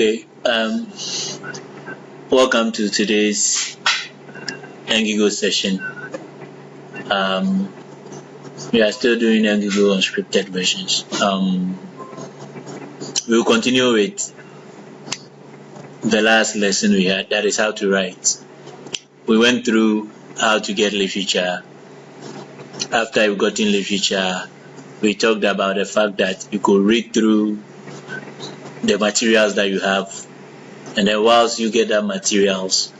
Okay, welcome to today's Engigo session. We are still doing Engigo unscripted versions. We'll continue with the last lesson we had, that is how to write. We went through how to get literature. After you've gotten literature, we talked about the fact that you could read through the materials that you have, and then whilst you get that materials,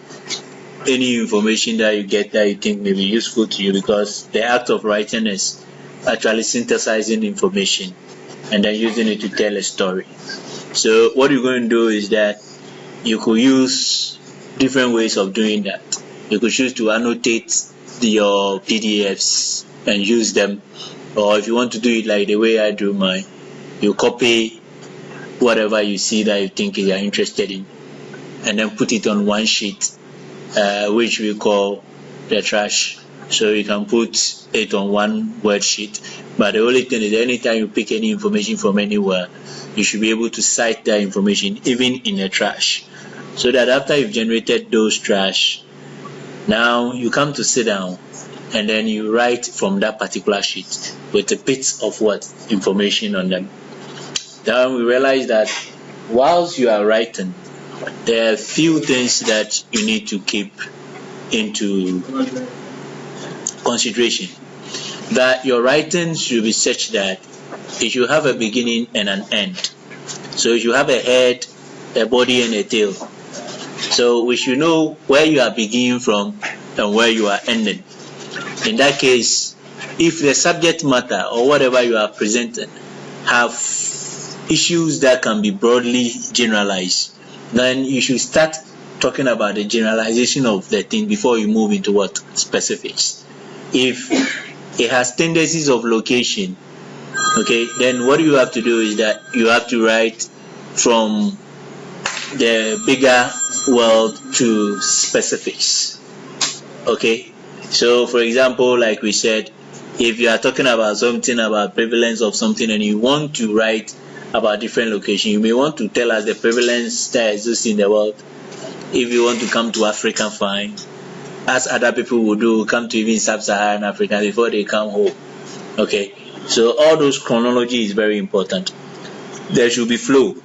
any information that you get that you think may be useful to you, because the act of writing is actually synthesizing information and then using it to tell a story. So what you're going to do is that you could use different ways of doing that. You could choose to annotate your PDFs and use them, or if you want to do it like the way I do mine, you copy whatever you see that you think you are interested in and then put it on one sheet, which we call the trash. So you can put it on one word sheet, but the only thing is anytime you pick any information from anywhere, you should be able to cite that information even in the trash, so that after you've generated those trash, now you come to sit down and then you write from that particular sheet with a bit of what information on them. Then we realize that whilst you are writing, there are a few things that you need to keep into consideration. That your writing should be such that it should have a beginning and an end. So you have a head, a body, and a tail. So we should know where you are beginning from and where you are ending. In that case, if the subject matter or whatever you are presenting have issues that can be broadly generalized, then you should start talking about the generalization of the thing before you move into what specifics. If it has tendencies of location, okay, then what you have to do is that you have to write from the bigger world to specifics. Okay, so for example, like we said, if you are talking about something about prevalence of something and you want to write about different locations, you may want to tell us the prevalence that exists in the world. If you want to come to Africa, fine, as other people would do, come to even sub-Saharan Africa before they come home. Okay, so all those chronology is very important. There should be flow,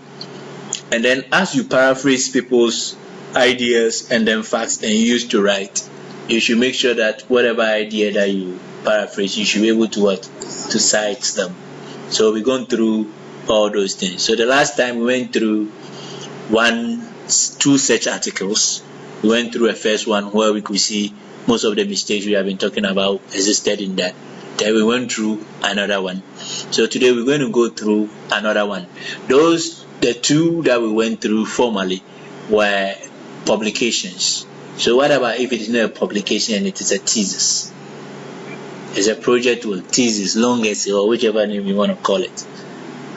and then as you paraphrase people's ideas and then facts and use to write, you should make sure that whatever idea that you paraphrase, you should be able to cite them. So we're going through all those things. So the last time we went through two such articles. We went through a first one where we could see most of the mistakes we have been talking about existed in that. Then we went through another one. So today we're going to go through another one. The two that we went through formally were publications. So what about if it is not a publication and it is a thesis? It's a project with thesis, long essay, or whichever name you want to call it.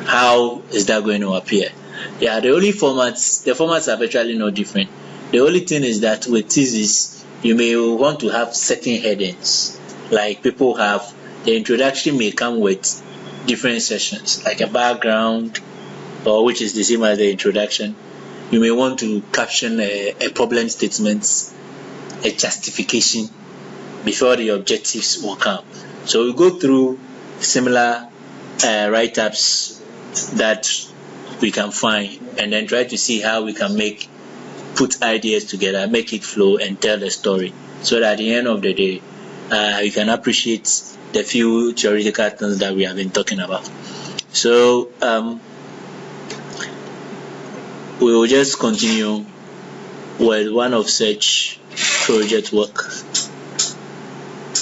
How is that going to appear? Yeah, the formats are virtually no different. The only thing is that with thesis, you may want to have certain headings. Like people have, the introduction may come with different sessions, like a background, or which is the same as the introduction. You may want to caption a problem statement, a justification, before the objectives will come. So we go through similar write-ups that we can find, and then try to see how we can put ideas together, make it flow, and tell the story, so that at the end of the day, you can appreciate the few theoretical things that we have been talking about. So we will just continue with one of such project work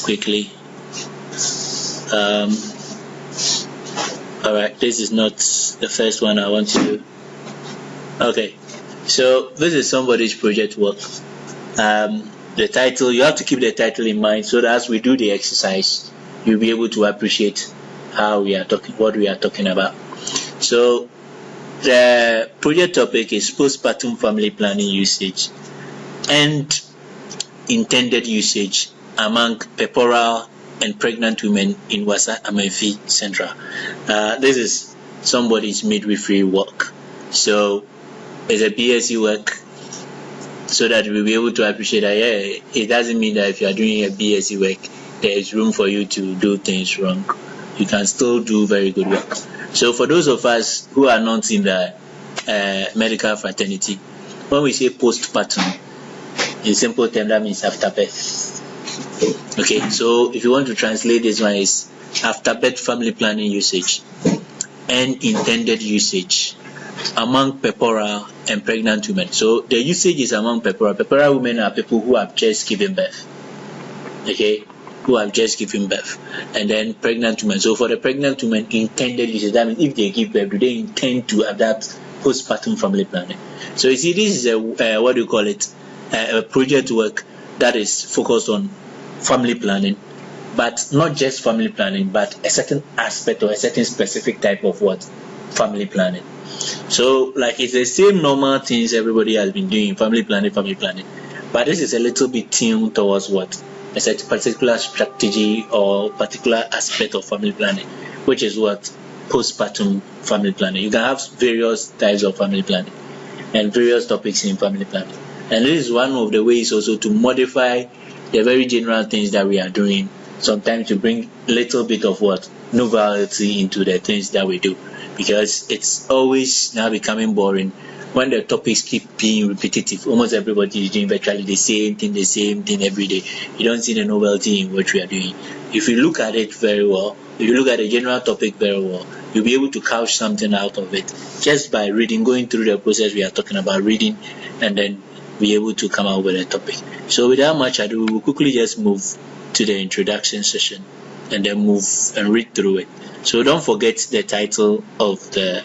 quickly. Alright, this is not the first one I want to do. Okay, so this is somebody's project work. The title, you have to keep the title in mind so that as we do the exercise, you'll be able to appreciate what we are talking about. So the project topic is postpartum family planning usage and intended usage among peporal and pregnant women in Wasa Amefi Central. This is somebody's midwifery work. So is a BSc work, so that we'll be able to appreciate that, yeah, it doesn't mean that if you are doing a BSc work, there is room for you to do things wrong. You can still do very good work. So for those of us who are not in the medical fraternity, when we say postpartum, in simple term, that means after birth. Okay, so if you want to translate this one, is after birth family planning usage and intended usage among pepora and pregnant women. So the usage is among pepora. Pepora women are people who have just given birth. Okay, who have just given birth. And then pregnant women. So for the pregnant women, intended usage, that means if they give birth, do they intend to adapt postpartum family planning? So you see, this is a what do you call it? A project work that is focused on family planning, but not just family planning, but a certain aspect or a certain specific type of what? Family planning. So like it's the same normal things everybody has been doing, family planning, but this is a little bit tuned towards what? A certain particular strategy or particular aspect of family planning, which is what? Postpartum family planning. You can have various types of family planning and various topics in family planning. And this is one of the ways also to modify the very general things that we are doing, sometimes to bring a little bit of what? Novelty into the things that we do. Because it's always now becoming boring when the topics keep being repetitive. Almost everybody is doing virtually the same thing every day. You don't see the novelty in what we are doing. If you look at it very well, if you look at the general topic very well, you'll be able to couch something out of it just by reading, going through the process we are talking about, reading, and then be able to come out with a topic. So without much ado, we'll quickly just move to the introduction session and then move and read through it. So don't forget the title of the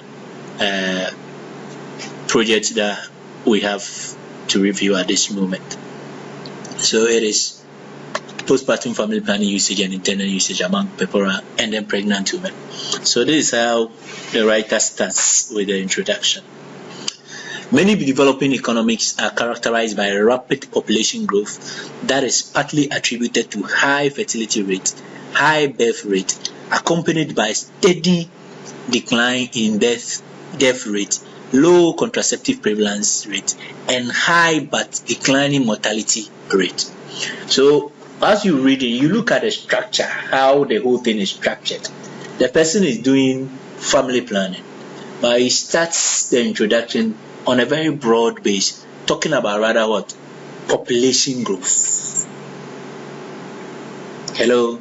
project that we have to review at this moment. So it is postpartum family planning usage and intended usage among pepora and then pregnant women. So this is how the writer starts with the introduction. Many developing economies are characterized by a rapid population growth that is partly attributed to high fertility rate, high birth rate, accompanied by steady decline in death rate, low contraceptive prevalence rate, and high but declining mortality rate. So as you read it, you look at the structure, how the whole thing is structured. The person is doing family planning, but he starts the introduction on a very broad base, talking about rather what? Population growth. Hello?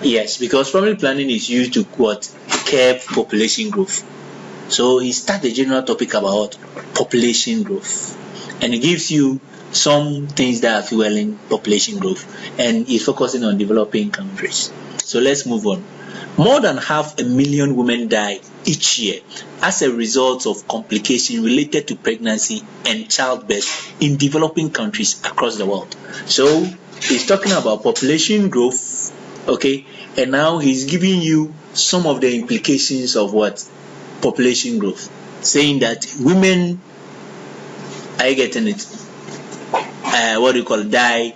Yes, because family planning is used to what? Curb population growth. So he starts the general topic about what? Population growth. And it gives you some things that are fueling population growth. And he's focusing on developing countries. So let's move on. More than 500,000 women die each year as a result of complications related to pregnancy and childbirth in developing countries across the world. So he's talking about population growth, okay, and now he's giving you some of the implications of what? Population growth, saying that women, are you getting it? Die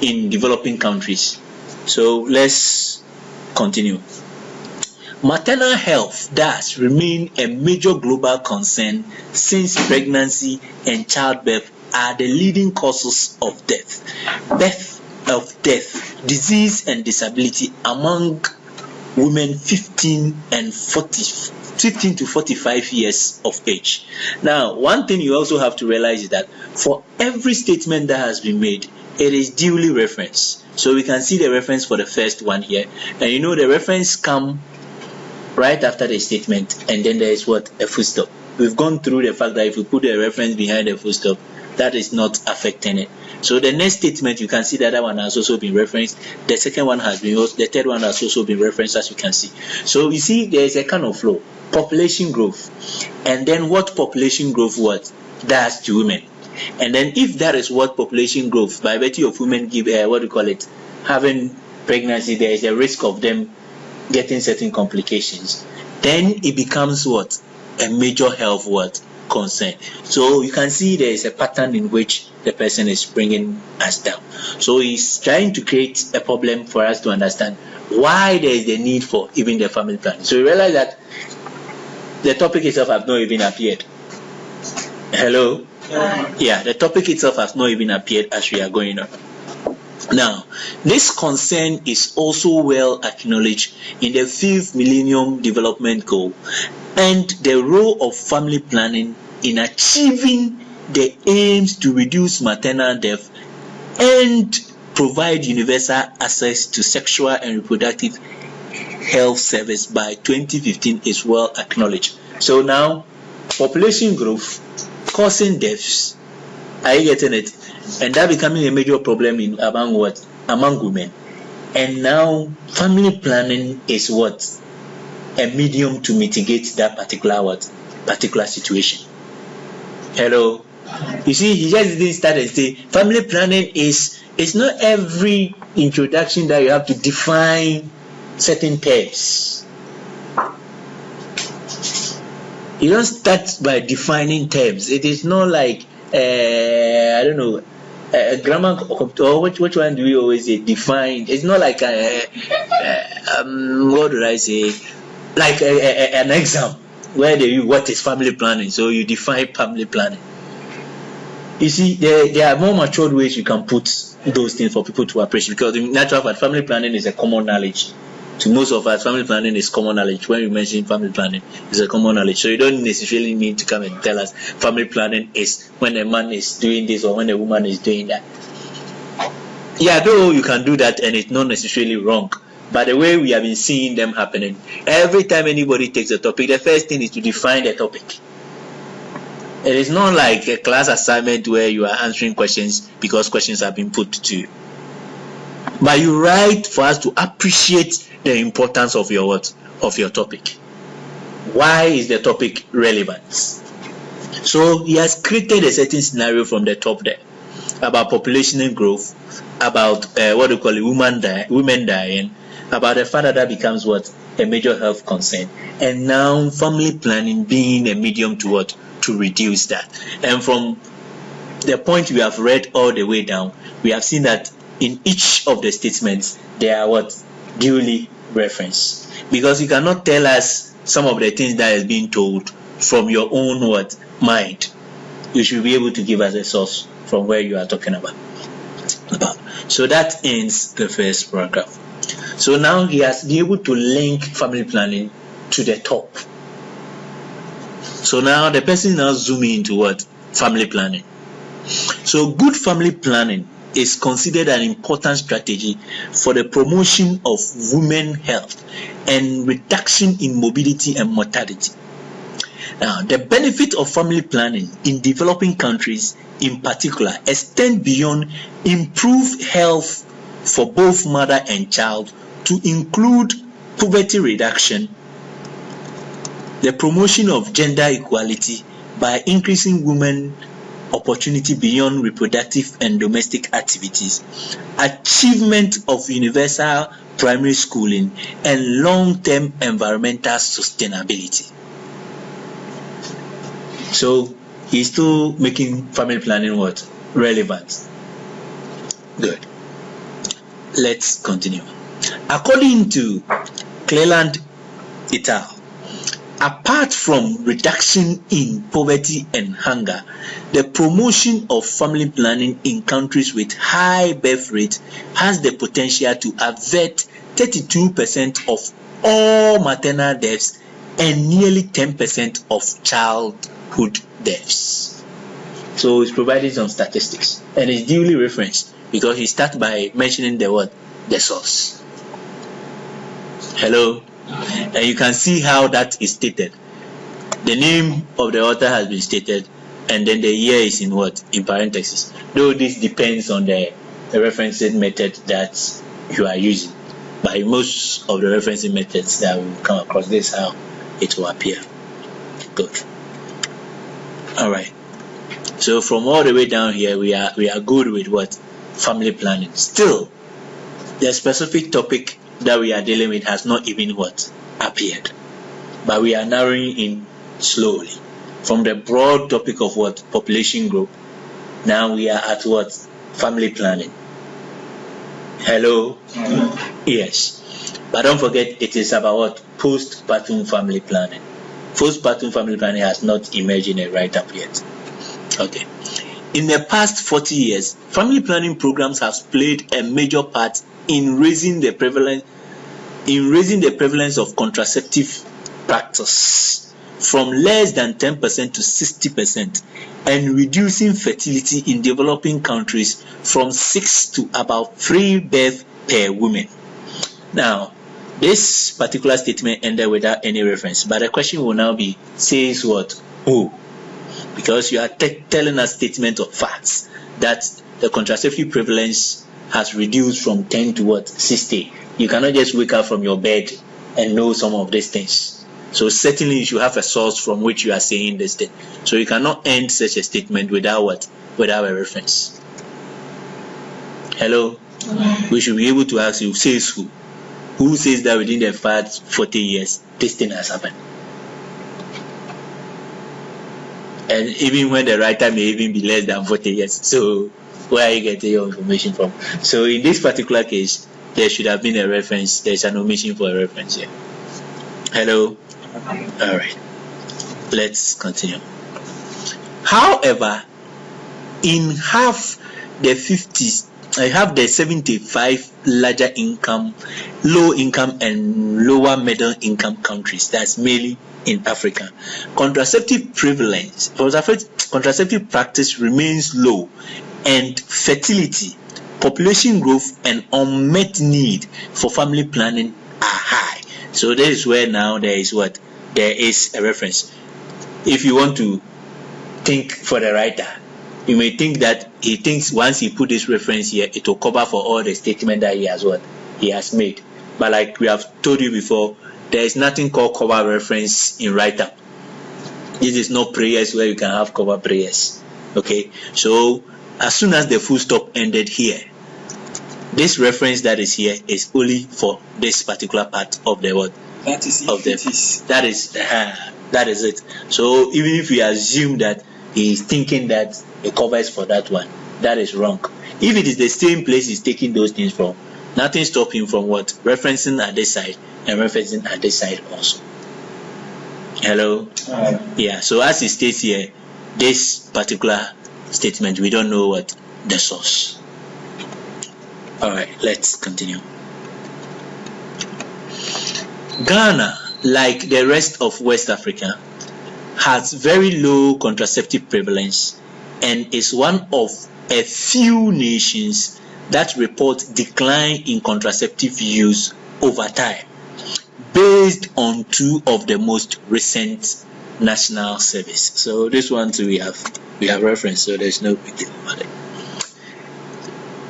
in developing countries. So let's continue. Maternal health does remain a major global concern since pregnancy and childbirth are the leading causes of death, disease and disability among women 15 to 45 years of age. Now, one thing you also have to realize is that for every statement that has been made, it is duly referenced. So we can see the reference for the first one here, and you know the reference come right after the statement, and then there is what? A full stop. We've gone through the fact that if you put a reference behind the full stop, that is not affecting it. So the next statement, you can see that one has also been referenced. The second one has been, the third one has also been referenced, as you can see. So you see there is a kind of flow. Population growth, and then what population growth what does to women, and then if that is what population growth by virtue of women give having pregnancy, there is a risk of them getting certain complications, then it becomes what? A major health what? Concern. So you can see there is a pattern in which the person is bringing us down. So he's trying to create a problem for us to understand why there is the need for even the family planning. So you realize that the topic itself has not even appeared. Hello? Yeah, the topic itself has not even appeared as we are going on. Now, this concern is also well acknowledged in the 5th Millennium Development Goal and the role of family planning in achieving the aims to reduce maternal death and provide universal access to sexual and reproductive health service by 2015 is well acknowledged. So now, population growth causing deaths, are you getting it? And that becoming a major problem among what? Among women. And now family planning is what? A medium to mitigate that particular situation. Hello? You see, he just didn't start and say family planning is, it's not every introduction that you have to define certain terms. You don't start by defining terms. It is not like I don't know, grammar, or which one do we always say? Define. It's not like what do I say? Like an exam where they use what is family planning. So you define family planning. You see, there are more matured ways you can put those things for people to appreciate, because in natural fact, family planning is a common knowledge. To most of us, family planning is common knowledge. When we mention family planning, it's a common knowledge. So you don't necessarily need to come and tell us family planning is when a man is doing this or when a woman is doing that. Yeah, though you can do that and it's not necessarily wrong. But the way we have been seeing them happening, every time anybody takes a topic, the first thing is to define the topic. It is not like a class assignment where you are answering questions because questions have been put to you. But you write for us to appreciate the importance of your topic. Why is the topic relevant? So he has created a certain scenario from the top there about population growth, about what we call it, women dying, about a father that becomes what? A major health concern, and now family planning being a medium to what? To reduce that. And from the point we have read all the way down, we have seen that in each of the statements they are what? Duly referenced. Because you cannot tell us some of the things that is being told from your own what? Mind. You should be able to give us a source from where you are talking about. So that ends the first paragraph. So now he has been able to link family planning to the top. So now the person now zooming into what? Family planning. So good family planning is considered an important strategy for the promotion of women's health and reduction in morbidity and mortality. Now, the benefit of family planning in developing countries in particular extend beyond improved health for both mother and child to include poverty reduction, the promotion of gender equality by increasing women opportunity beyond reproductive and domestic activities, achievement of universal primary schooling, and long-term environmental sustainability. So he's still making family planning what? Relevant. Good. Let's continue. According to Cleland et al., apart from reduction in poverty and hunger, the promotion of family planning in countries with high birth rate has the potential to avert 32% of all maternal deaths and nearly 10% of childhood deaths. So he's providing some statistics and it's duly referenced because he starts by mentioning the word, the source. Hello? And you can see how that is stated. The name of the author has been stated, and then the year is in what? In parentheses. Though this depends on the referencing method that you are using. By most of the referencing methods that we will come across, this is how it will appear. Good. Alright. So from all the way down here, we are good with what? Family planning. Still, the specific topic that we are dealing with has not even what? Appeared. But we are narrowing in slowly. From the broad topic of what? Population growth. Now we are at what? Family planning. Hello? Yes. But don't forget, it is about what? Postpartum family planning. Postpartum family planning has not emerged in a write-up yet. Okay. In the past 40 years, family planning programs have played a major part in raising the prevalence of contraceptive practice from less than 10% to 60%, and reducing fertility in developing countries from 6 to about 3 births per woman. Now, this particular statement ended without any reference, but the question will now be, says what? Who? Because you are telling a statement of facts that the contraceptive prevalence has reduced from 10 to what? 60. You cannot just wake up from your bed and know some of these things. So certainly you should have a source from which you are saying this thing. So you cannot end such a statement without what? Without a reference. Hello? We should be able to ask you, says who? Who says that within the past 40 years this thing has happened? And even when the writer may even be less than 40 years. So where are you getting your information from? So in this particular case, there should have been a reference. There's an omission for a reference here. Hello? All right. Let's continue. However, in half the 50s, I have the 75 larger income, low income and lower middle income countries, that's mainly in Africa. Contraceptive practice remains low, and fertility, population growth and unmet need for family planning are high. So that is where now there is what? There is a reference. If you want to think for the writer, you may think that he thinks once he put this reference here, it will cover for all the statement that he has made. But like we have told you before, there is nothing called cover reference in writer. This is not prayers where you can have cover prayers. Okay, so as soon as the full stop ended here, this reference that is here is only for this particular part of the word. That is that is it. So even if we assume that he is thinking that it covers for that one, that is wrong. If it is the same place he's taking those things from, nothing stops him from what? Referencing at this side and referencing at this side also. Hello? Yeah, so as it states here, this particular statement, we don't know what the source. Alright, let's continue. Ghana, like the rest of West Africa, has very low contraceptive prevalence and is one of a few nations that report decline in contraceptive use over time, based on 2 of the most recent national surveys. So this one too we have reference, so there's no big deal about it.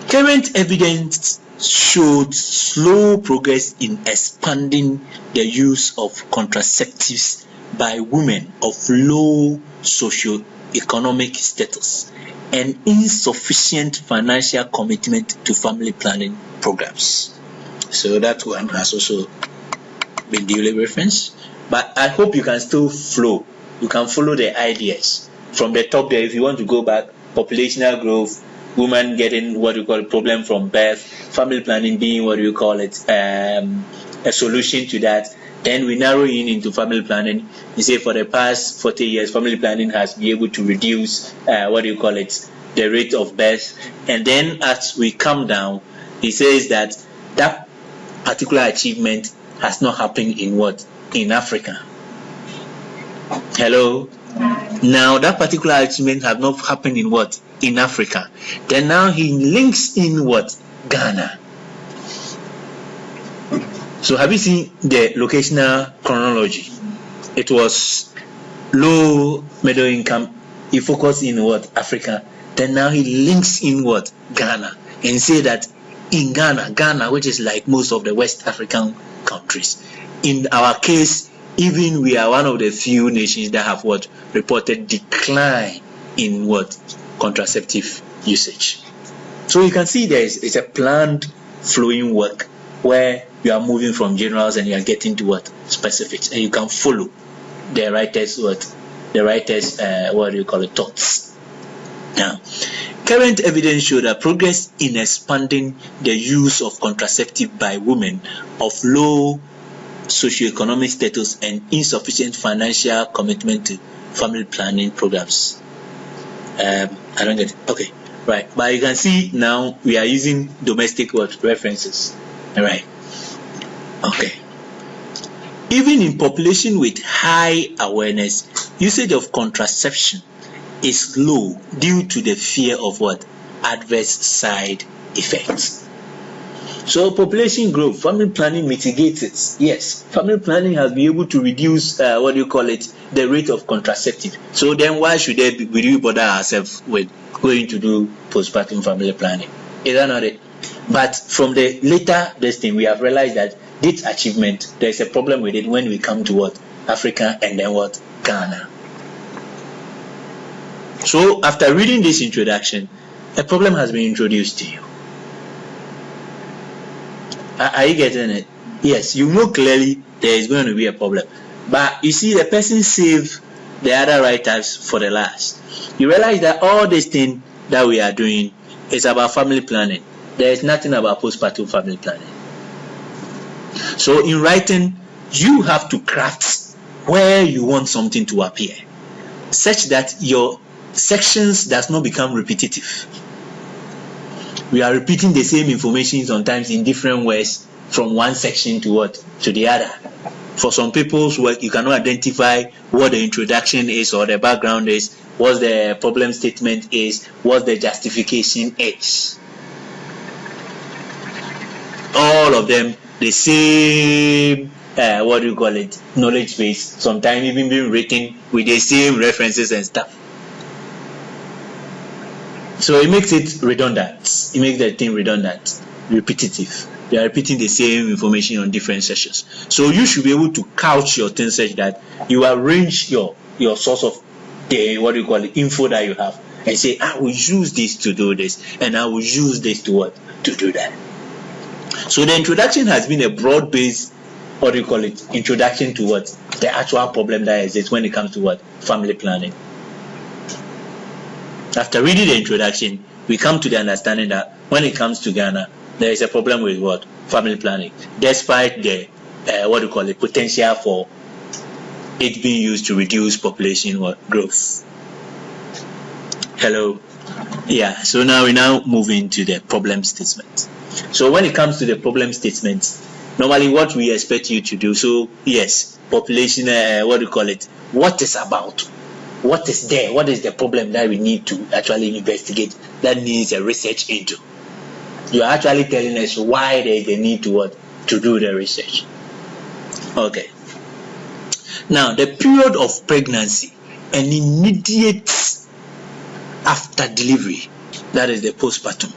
Current evidence showed slow progress in expanding the use of contraceptives by women of low socio-economic status and insufficient financial commitment to family planning programs. So that one has also been duly referenced. But I hope you can still flow. You can follow the ideas from the top there. If you want to go back, populational growth, women getting what you call a problem from birth, family planning being what you call it, a solution to that. Then we narrow in into family planning. You say for the past 40 years, family planning has been able to reduce the rate of birth. And then as we come down, he says that that particular achievement has not happened in what? In Africa. Hello? Now that particular achievement has not happened in what? In Africa. Then now he links in what? Ghana. So have you seen the locational chronology? It was low, middle income. He focused in what? Africa. Then now he links in what? Ghana. And say that in Ghana, which is like most of the West African countries, in our case, even we are one of the few nations that have what? Reported decline in what? Contraceptive usage. So you can see it's a planned flowing work where you are moving from generals and you are getting to what? Specifics, and you can follow the writer's thoughts. Now, current evidence shows that progress in expanding the use of contraceptive by women of low socioeconomic status and insufficient financial commitment to family planning programs. I don't get it. Okay, right. But you can see now we are using domestic references. All right. Okay. Even in population with high awareness, usage of contraception is low due to the fear of what? Adverse side effects. So population growth, family planning mitigates it. Yes, family planning has been able to reduce the rate of contraceptive. So then why should we bother ourselves with going to do postpartum family planning? Is that not it? But from the later we have realized that this achievement, there's a problem with it when we come to what? Africa and then what? Ghana. So after reading this introduction, a problem has been introduced to you. Are you getting it? Yes, you know clearly there is going to be a problem. But you see, the person saved the other writers for the last. You realize that all this thing that we are doing is about family planning. There is nothing about postpartum family planning. So in writing, you have to craft where you want something to appear, such that your sections does not become repetitive. We are repeating the same information sometimes in different ways from one section to the other. For some people's work, you cannot identify what the introduction is or the background is, what the problem statement is, what the justification is. All of them the same knowledge base, sometimes even being written with the same references and stuff. So it makes it redundant. It makes the thing redundant, repetitive. They are repeating the same information on different sessions. So you should be able to couch your thing such that you arrange your source of the info that you have and say, I will use this to do this, and I will use this to do that. So the introduction has been a broad-based introduction to the actual problem that exists when it comes to family planning. After reading the introduction, we come to the understanding that when it comes to Ghana, there is a problem with family planning, despite the potential for it being used to reduce population growth. Hello. Yeah. So now we move into the problem statement. So when it comes to the problem statement, normally what we expect you to do. So yes, population. What is about? What is there? What is the problem that we need to actually investigate? That needs a research into. You are actually telling us why there is a need to do the research. Okay. Now, the period of pregnancy and immediate after delivery, that is the postpartum,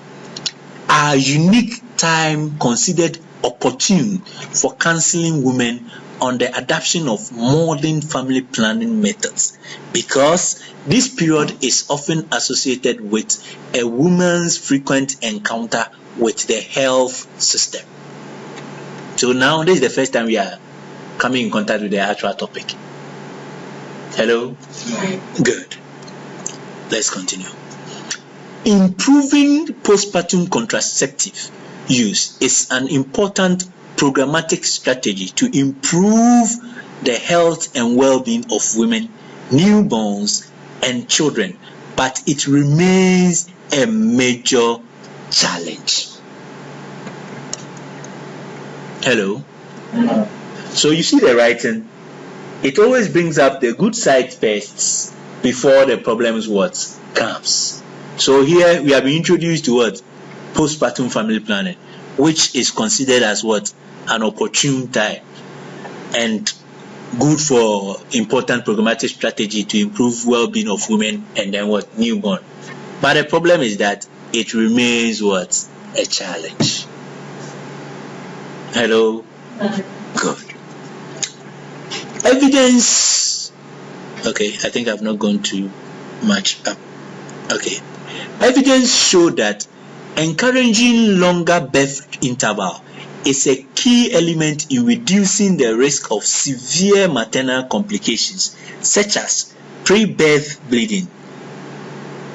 are unique time considered opportune for counseling women on the adoption of modern family planning methods, because this period is often associated with a woman's frequent encounter with the health system. So now this is the first time we are coming in contact with the actual topic. Hello? Good. Let's continue. Improving postpartum contraceptive use is an important programmatic strategy to improve the health and well-being of women, newborns, and children, but it remains a major challenge. Hello? So you see the writing, it always brings up the good side first before the problems comes. So here we have been introduced to postpartum family planning, which is considered as an opportune time and good for important programmatic strategy to improve well-being of women and then newborn. But the problem is that it remains a challenge. Hello? Good. Evidence. Okay, I think I've not gone too much up. Okay. Evidence show that encouraging longer birth interval is a key element in reducing the risk of severe maternal complications such as pre-birth bleeding,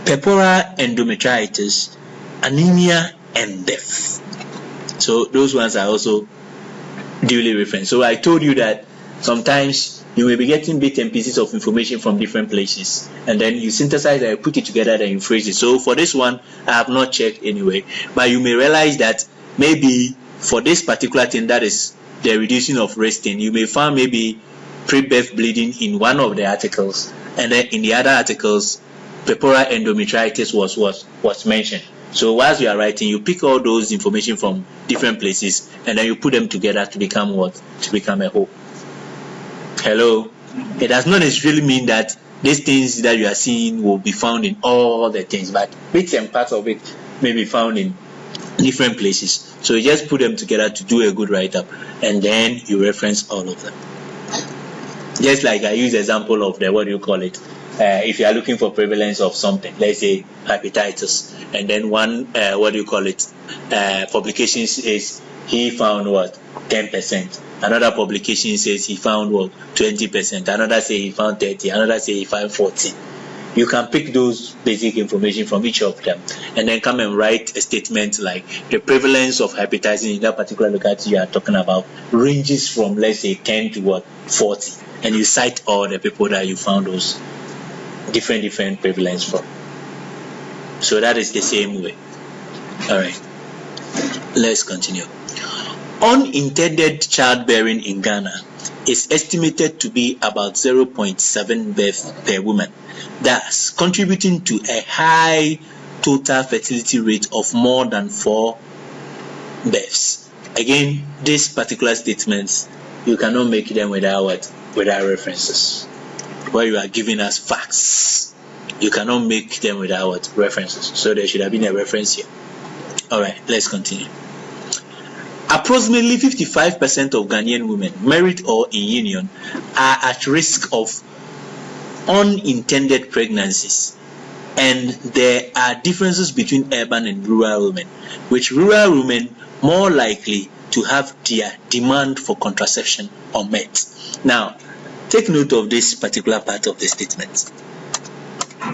purpura endometritis, anemia, and death. So those ones are also duly referenced. So I told you that sometimes you may be getting bits and pieces of information from different places, and then you synthesize and put it together, then you phrase it. So for this one, I have not checked anyway, but you may realize that maybe for this particular thing, that is the reducing of resting, you may find maybe pre-birth bleeding in one of the articles, and then in the other articles, purpura endometritis was mentioned. So whilst you are writing, you pick all those information from different places, and then you put them together to become what? To become a whole. Hello? It does not necessarily mean that these things that you are seeing will be found in all the things, but bits and parts of it may be found in different places. So you just put them together to do a good write-up, and then you reference all of them. Just like I use the example of the, what do you call it? If you are looking for prevalence of something, let's say hepatitis, and then one, publication says he found what? 10%. Another publication says he found what? 20%. Another say he found 30. Another say he found 40. You can pick those basic information from each of them, and then come and write a statement like the prevalence of hepatitis in that particular locality you are talking about ranges from, let's say, 10 to what? 40. And you cite all the people that you found those different prevalence from. So that is the same way. All right, let's continue. Unintended childbearing in Ghana is estimated to be about 0.7 births per woman, thus contributing to a high total fertility rate of more than 4 births. Again, these particular statements, you cannot make them without references. Where you are giving us facts, you cannot make them without references. So there should have been a reference here. All right, let's continue. Approximately 55% of Ghanaian women, married or in union, are at risk of unintended pregnancies, and there are differences between urban and rural women, with rural women more likely to have their demand for contraception unmet. Now, take note of this particular part of the statement.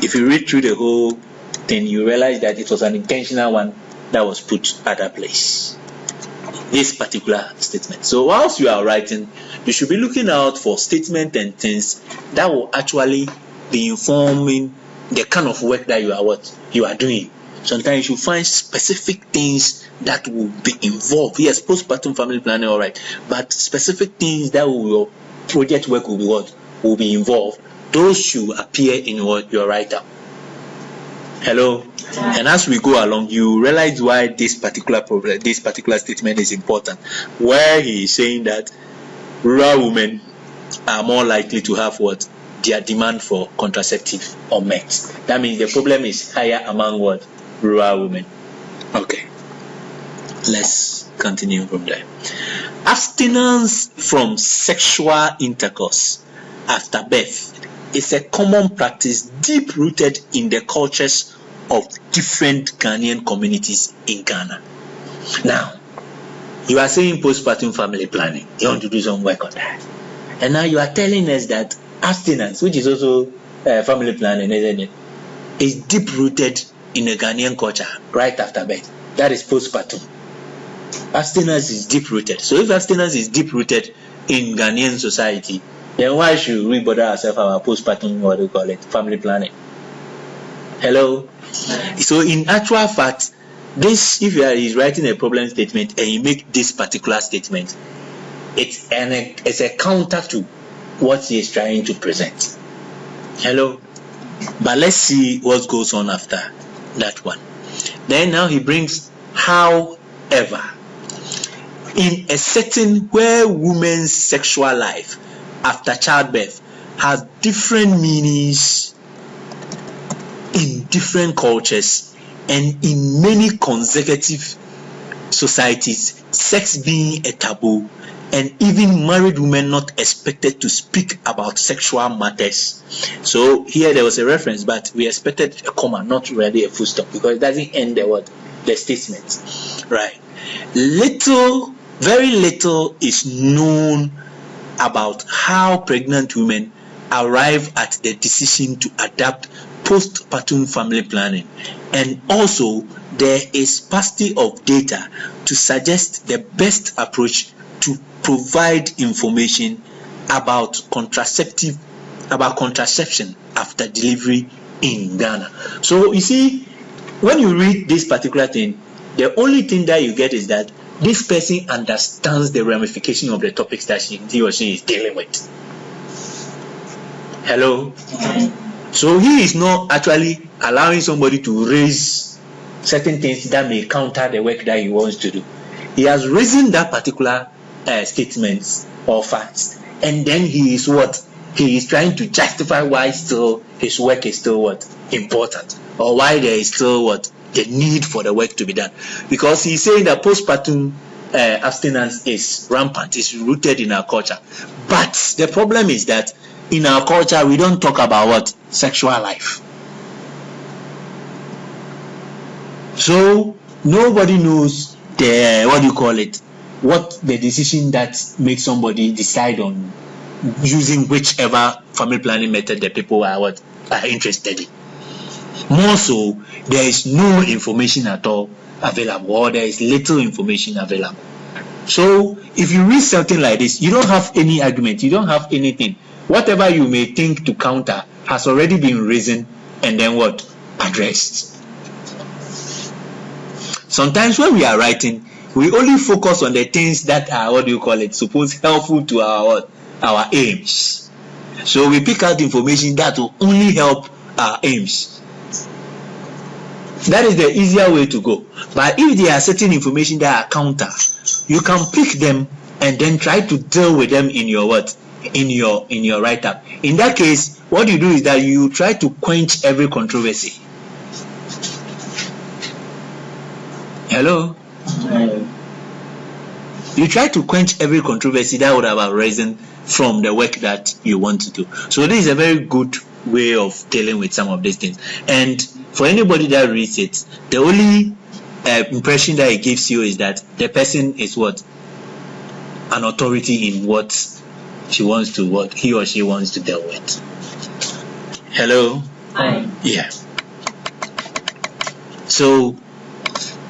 If you read through the whole thing, you realize that it was an intentional one that was put at that place. This particular statement. So whilst you are writing, you should be looking out for statements and things that will actually be informing the kind of work that you are doing. Sometimes you find specific things that will be involved. Yes, postpartum family planning, all right, but specific things that your project work will be will be involved. Those should appear in your write-up. Hello. And as we go along, you realize why this particular statement is important, where he is saying that rural women are more likely to have their demand for contraceptive unmet. That means the problem is higher among rural women. Okay, let's continue from there. Abstinence from sexual intercourse after birth is a common practice deep-rooted in the cultures of different Ghanaian communities in Ghana. Now, you are saying postpartum family planning. You want to do some work on that. And now you are telling us that abstinence, which is also family planning, isn't it, is deep-rooted in the Ghanaian culture right after birth. That is postpartum. Abstinence is deep-rooted. So if abstinence is deep-rooted in Ghanaian society, then why should we bother ourselves about postpartum, family planning? Hello? So in actual fact, this, if you are writing a problem statement and you make this particular statement, it's a counter to what he is trying to present. Hello? But let's see what goes on after that one. Then now he brings, however, in a setting where women's sexual life after childbirth has different meanings in different cultures and in many consecutive societies, sex being a taboo, and even married women not expected to speak about sexual matters. So here there was a reference, but we expected a comma, not really a full stop, because it doesn't end the statement, right? Very little is known about how pregnant women arrive at the decision to adopt postpartum family planning, and also there is sparsity of data to suggest the best approach to provide information about contraception after delivery in Ghana. So you see, when you read this particular thing, the only thing that you get is that this person understands the ramification of the topics that he or she is dealing with. Hello? So he is not actually allowing somebody to raise certain things that may counter the work that he wants to do. He has risen that particular statements or facts, and then he is what? He is trying to justify why still his work is still what? Important, or why there is still what? The need for the work to be done. Because he's saying that postpartum abstinence is rampant, it's rooted in our culture. But the problem is that in our culture, we don't talk about what? Sexual life. So nobody knows what the decision that makes somebody decide on using whichever family planning method the people are interested in. More so, there is no information at all available, or there is little information available. So if you read something like this, you don't have any argument, you don't have anything. Whatever you may think to counter has already been risen and then what? Addressed. Sometimes when we are writing, we only focus on the things that are supposed helpful to our aims. So we pick out information that will only help our aims. That is the easier way to go. But if there are certain information that are counter, you can pick them and then try to deal with them in your in your write-up. In that case, what you do is that you try to quench every controversy. Hello? You try to quench every controversy that would have arisen from the work that you want to do. So this is a very good way of dealing with some of these things. And for anybody that reads it, the only impression that it gives you is that the person is an authority in what he or she wants to deal with. Hello? Hi. Yeah. So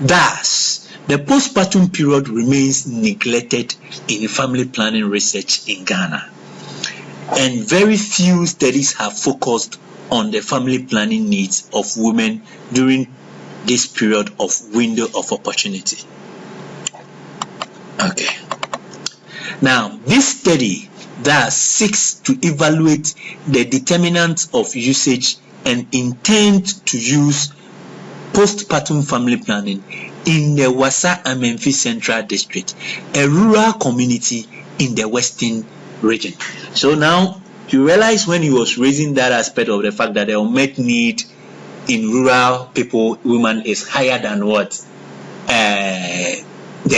thus, the postpartum period remains neglected in family planning research in Ghana, and very few studies have focused on the family planning needs of women during this period of window of opportunity. Okay. Now, this study that seeks to evaluate the determinants of usage and intent to use postpartum family planning in the Wasa Amenfi Central District, a rural community in the Western region. So now you realize when he was raising that aspect of the fact that the unmet need in rural women is higher than the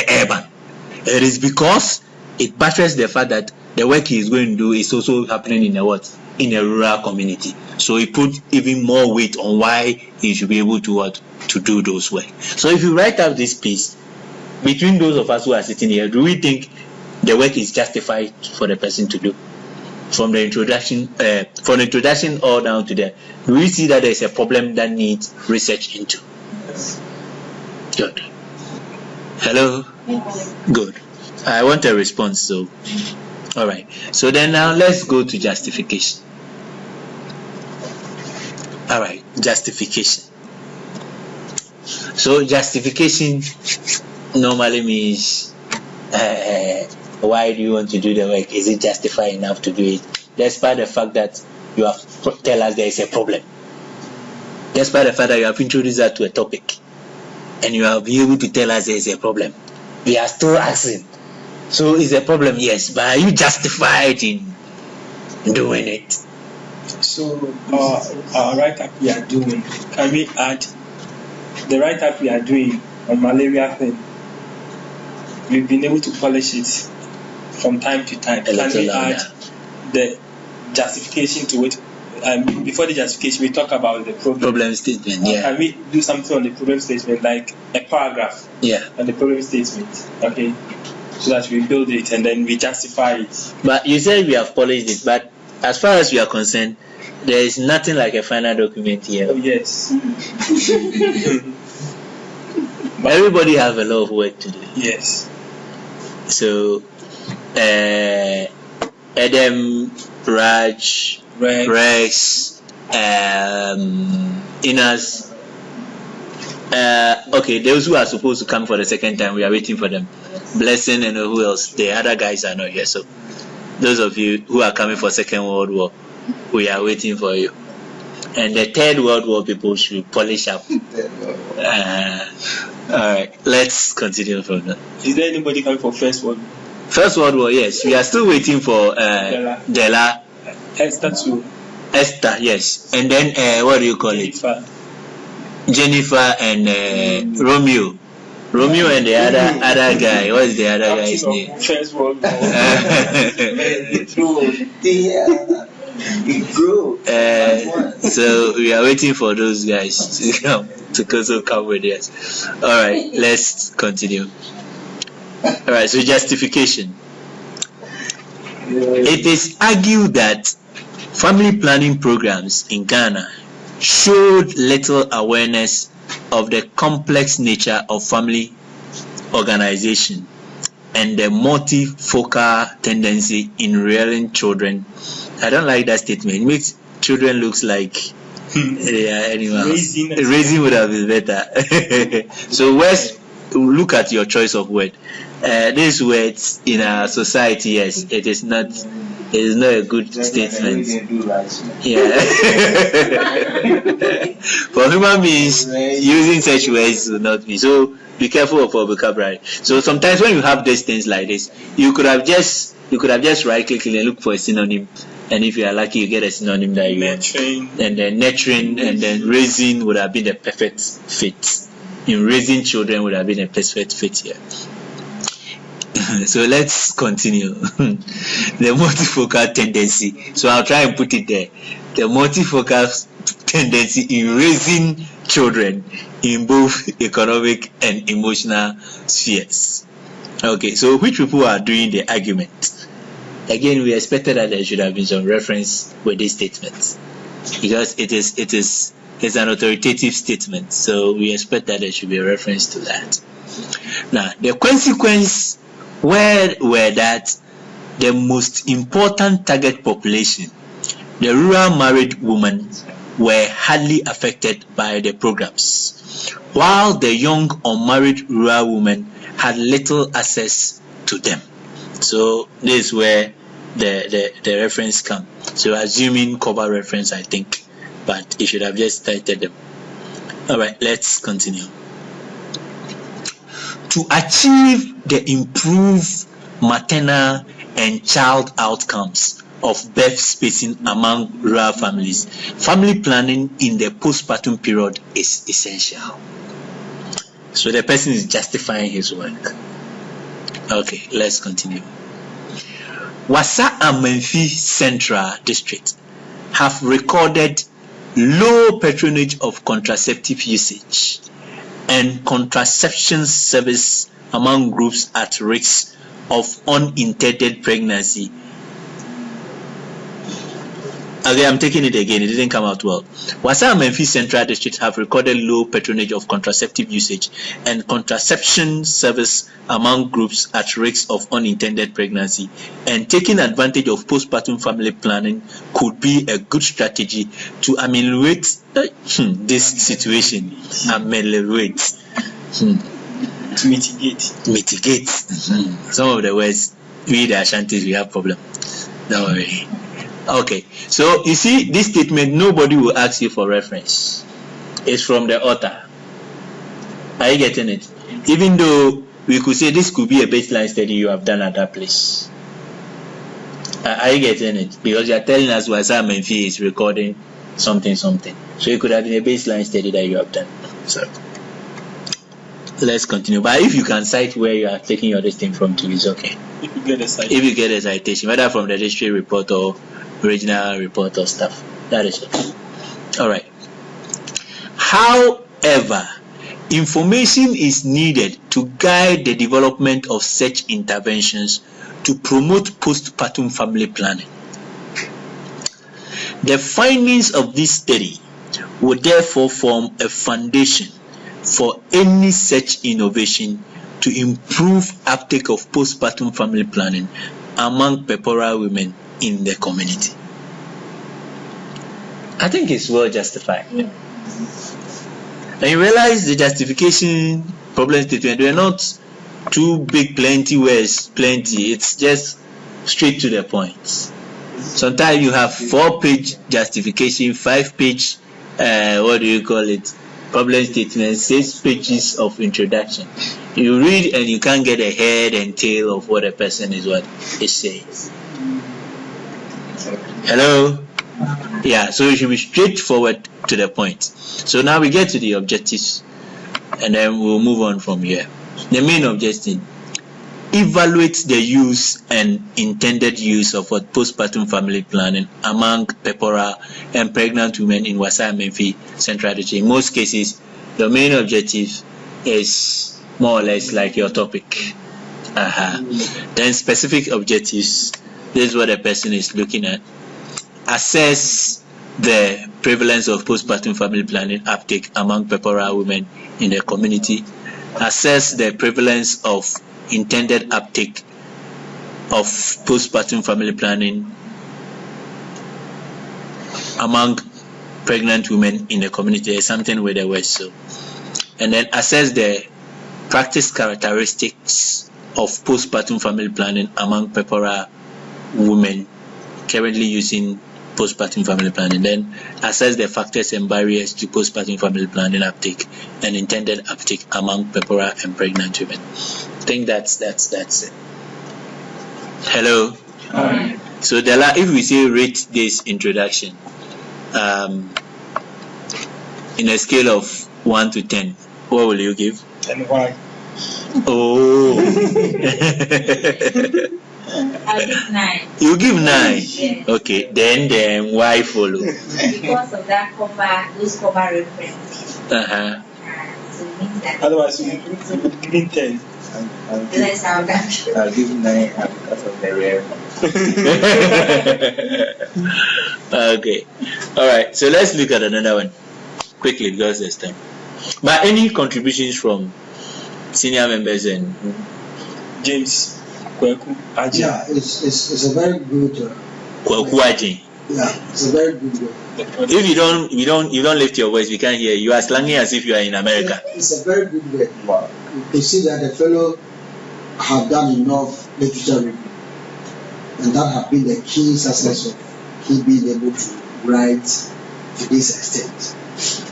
urban. It is because it buttresses the fact that the work he is going to do is also happening in a rural community. So he put even more weight on why he should be able to do those work. So if you write up this piece, between those of us who are sitting here, do we think the work is justified for the person to do? From the introduction all down to there, do we see that there is a problem that needs research into? Yes. Good. Hello? Yes. Good. I want a response, so all right. So then now let's go to justification. All right, justification. So justification normally means why do you want to do the work? Is it justified enough to do it? Despite the fact that you have tell us there is a problem. Despite the fact that you have introduced that to a topic and you have been able to tell us there is a problem, we are still asking. So is a problem? Yes, but are you justified in doing it? So our write-up we are doing, can we add the write-up we are doing on malaria thing? We've been able to polish it from time to time. Can we add the justification to it? Before the justification, we talk about the problem statement. Yeah. Can we do something on the problem statement, like a paragraph? Yeah. On the problem statement, okay, so that we build it and then we justify it. But you said we have polished it, but as far as we are concerned, there is nothing like a final document here. Oh yes. Everybody have a lot of work to do. Yes. So Adam, Raj, Rex, Inas. Okay, those who are supposed to come for the second time, we are waiting for them. Blessing and who else? The other guys are not here. So those of you who are coming for Second World War, we are waiting for you. And the Third World War people should polish up. Alright, let's continue from that. Is there anybody coming for First World War? First World War, yes. We are still waiting for Della. Esther too. Esther, yes. And then what do you call Jennifer. it? Jennifer and Romeo. Romeo and the other guy. What is the other guy's name? First World War. So we are waiting for those guys to come to come with us. All right, let's continue. All right, so justification. It is argued that family planning programs in Ghana showed little awareness of the complex nature of family organization and the multifocal tendency in rearing children. I don't like that statement. It makes children look like they are animals. Raising would have been better. So let's look at your choice of word. These words in our society, yes, it is not a good statement. Yeah. For human beings, using such words will not be. So be careful of our vocabulary. So sometimes when you have these things like this, you could have just right click and look for a synonym. And if you are lucky, you get a synonym that you want. And then nurturing and then raising would have been the perfect fit. In raising children would have been a perfect fit here. So let's continue. The multifocal tendency. So I'll try and put it there. The multifocal tendency in raising children in both economic and emotional spheres. Okay, so which people are doing the argument? Again, we expected that there should have been some reference with this statement because it's an authoritative statement. So we expect that there should be a reference to that. Now, the consequence were that the most important target population, the rural married women, were hardly affected by the programs, while the young unmarried rural women had little access to them. So this is where the reference comes. So assuming cover reference, I think, but it should have just cited them. All right, let's continue. To achieve the improved maternal and child outcomes of birth spacing among rural families, family planning in the postpartum period is essential. So the person is justifying his work. Okay, let's continue. Wasa and Menfi Central District have recorded low patronage of contraceptive usage and contraception service among groups at risk of unintended pregnancy. Okay, I'm taking it again. It didn't come out well. Wasa and Menfi Central District have recorded low patronage of contraceptive usage and contraception service among groups at risk of unintended pregnancy, and taking advantage of postpartum family planning could be a good strategy to ameliorate this situation. Ameliorate. To mitigate. Some of the words, we the Ashantis, we have problem. Don't worry. Okay, so you see this statement, nobody will ask you for reference. It's from the author. Are you getting it? Even though we could say this could be a baseline study you have done at that place. Are you getting it? Because you are telling us Wasa Menfi is recording something. So it could have been a baseline study that you have done. So let's continue. But if you can cite where you are taking your listing from to, it's okay. If you get a citation, whether from the district report or original report or stuff, that is okay. All right. However, information is needed to guide the development of such interventions to promote postpartum family planning. The findings of this study would therefore form a foundation for any such innovation to improve uptake of postpartum family planning among pepora women in the community. I think it's well justified. Yeah. And you realize the justification problem statement, they're not too big, plenty words, plenty. It's just straight to the point. Sometimes you have 4-page justification, 5-page, problem statement, 6 pages of introduction. You read and you can't get a head and tail of what a person is saying. Hello? Yeah, so you should be straightforward to the point. So now we get to the objectives and then we'll move on from here. The main objective: evaluate the use and intended use of postpartum family planning among PEPORA and pregnant women in Wasa and Menfi Central District. In most cases, the main objective is more or less like your topic. Then specific objectives, this is what a person is looking at. Assess the prevalence of postpartum family planning uptake among PEPORA women in the community. Assess the prevalence of intended uptake of postpartum family planning among pregnant women in the community. There's something with the word so. And then assess the practice characteristics of postpartum family planning among PEPORA women currently using postpartum family planning. Then assess the factors and barriers to postpartum family planning uptake and intended uptake among PEPORA and pregnant women. I think that's it. Hello. Hi. So Dela, if we say rate this introduction in a scale of 1 to 10, what will you give? And why? Oh. I'll give 9. You give 9. Yes. Okay, then why follow? Because of that those cover references. Uh-huh. So it means that. Otherwise, you would give me 10. Let's have that. I'll give 9 because of the rare. Okay. All right. So let's look at another one quickly because there's time. But any contributions from senior members and James, Kweku, Aji. Yeah, it's a very good. Kwaku Ajin. Yeah, it's a very good way. If you don't lift your voice, we can't hear you. You are slanging as if you are in America. Yeah, it's a very good way. You can see that the fellow have done enough literature review, and that have been the key success of he being able to write to this extent.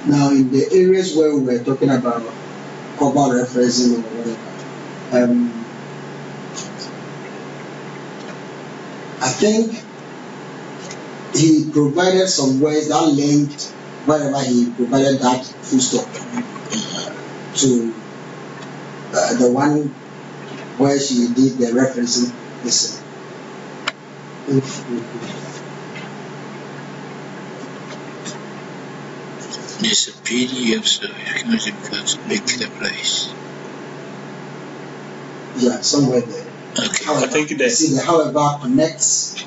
Now, in the areas where we were talking about cover referencing or whatever, I think he provided some words that linked wherever he provided that full stop to the one where she did the referencing. Listen. There's a PDF, so you can pick the place. Yeah, somewhere there. Okay. However, I think that- see the however connects.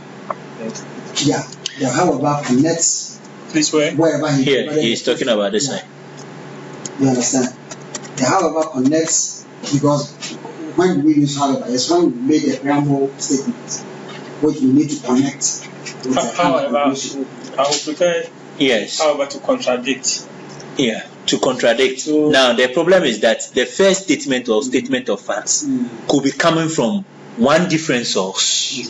Yeah, the however connects Please, where? wherever he Here, provided he's the talking about this side. You understand? The however connects because when we use however, it's when we make a preamble statement, which we need to connect with the However, conclusion. I would prefer, Yes. however, to contradict. Yeah. To contradict. So- Now the problem is that the first statement or statement of facts could be coming from one different source,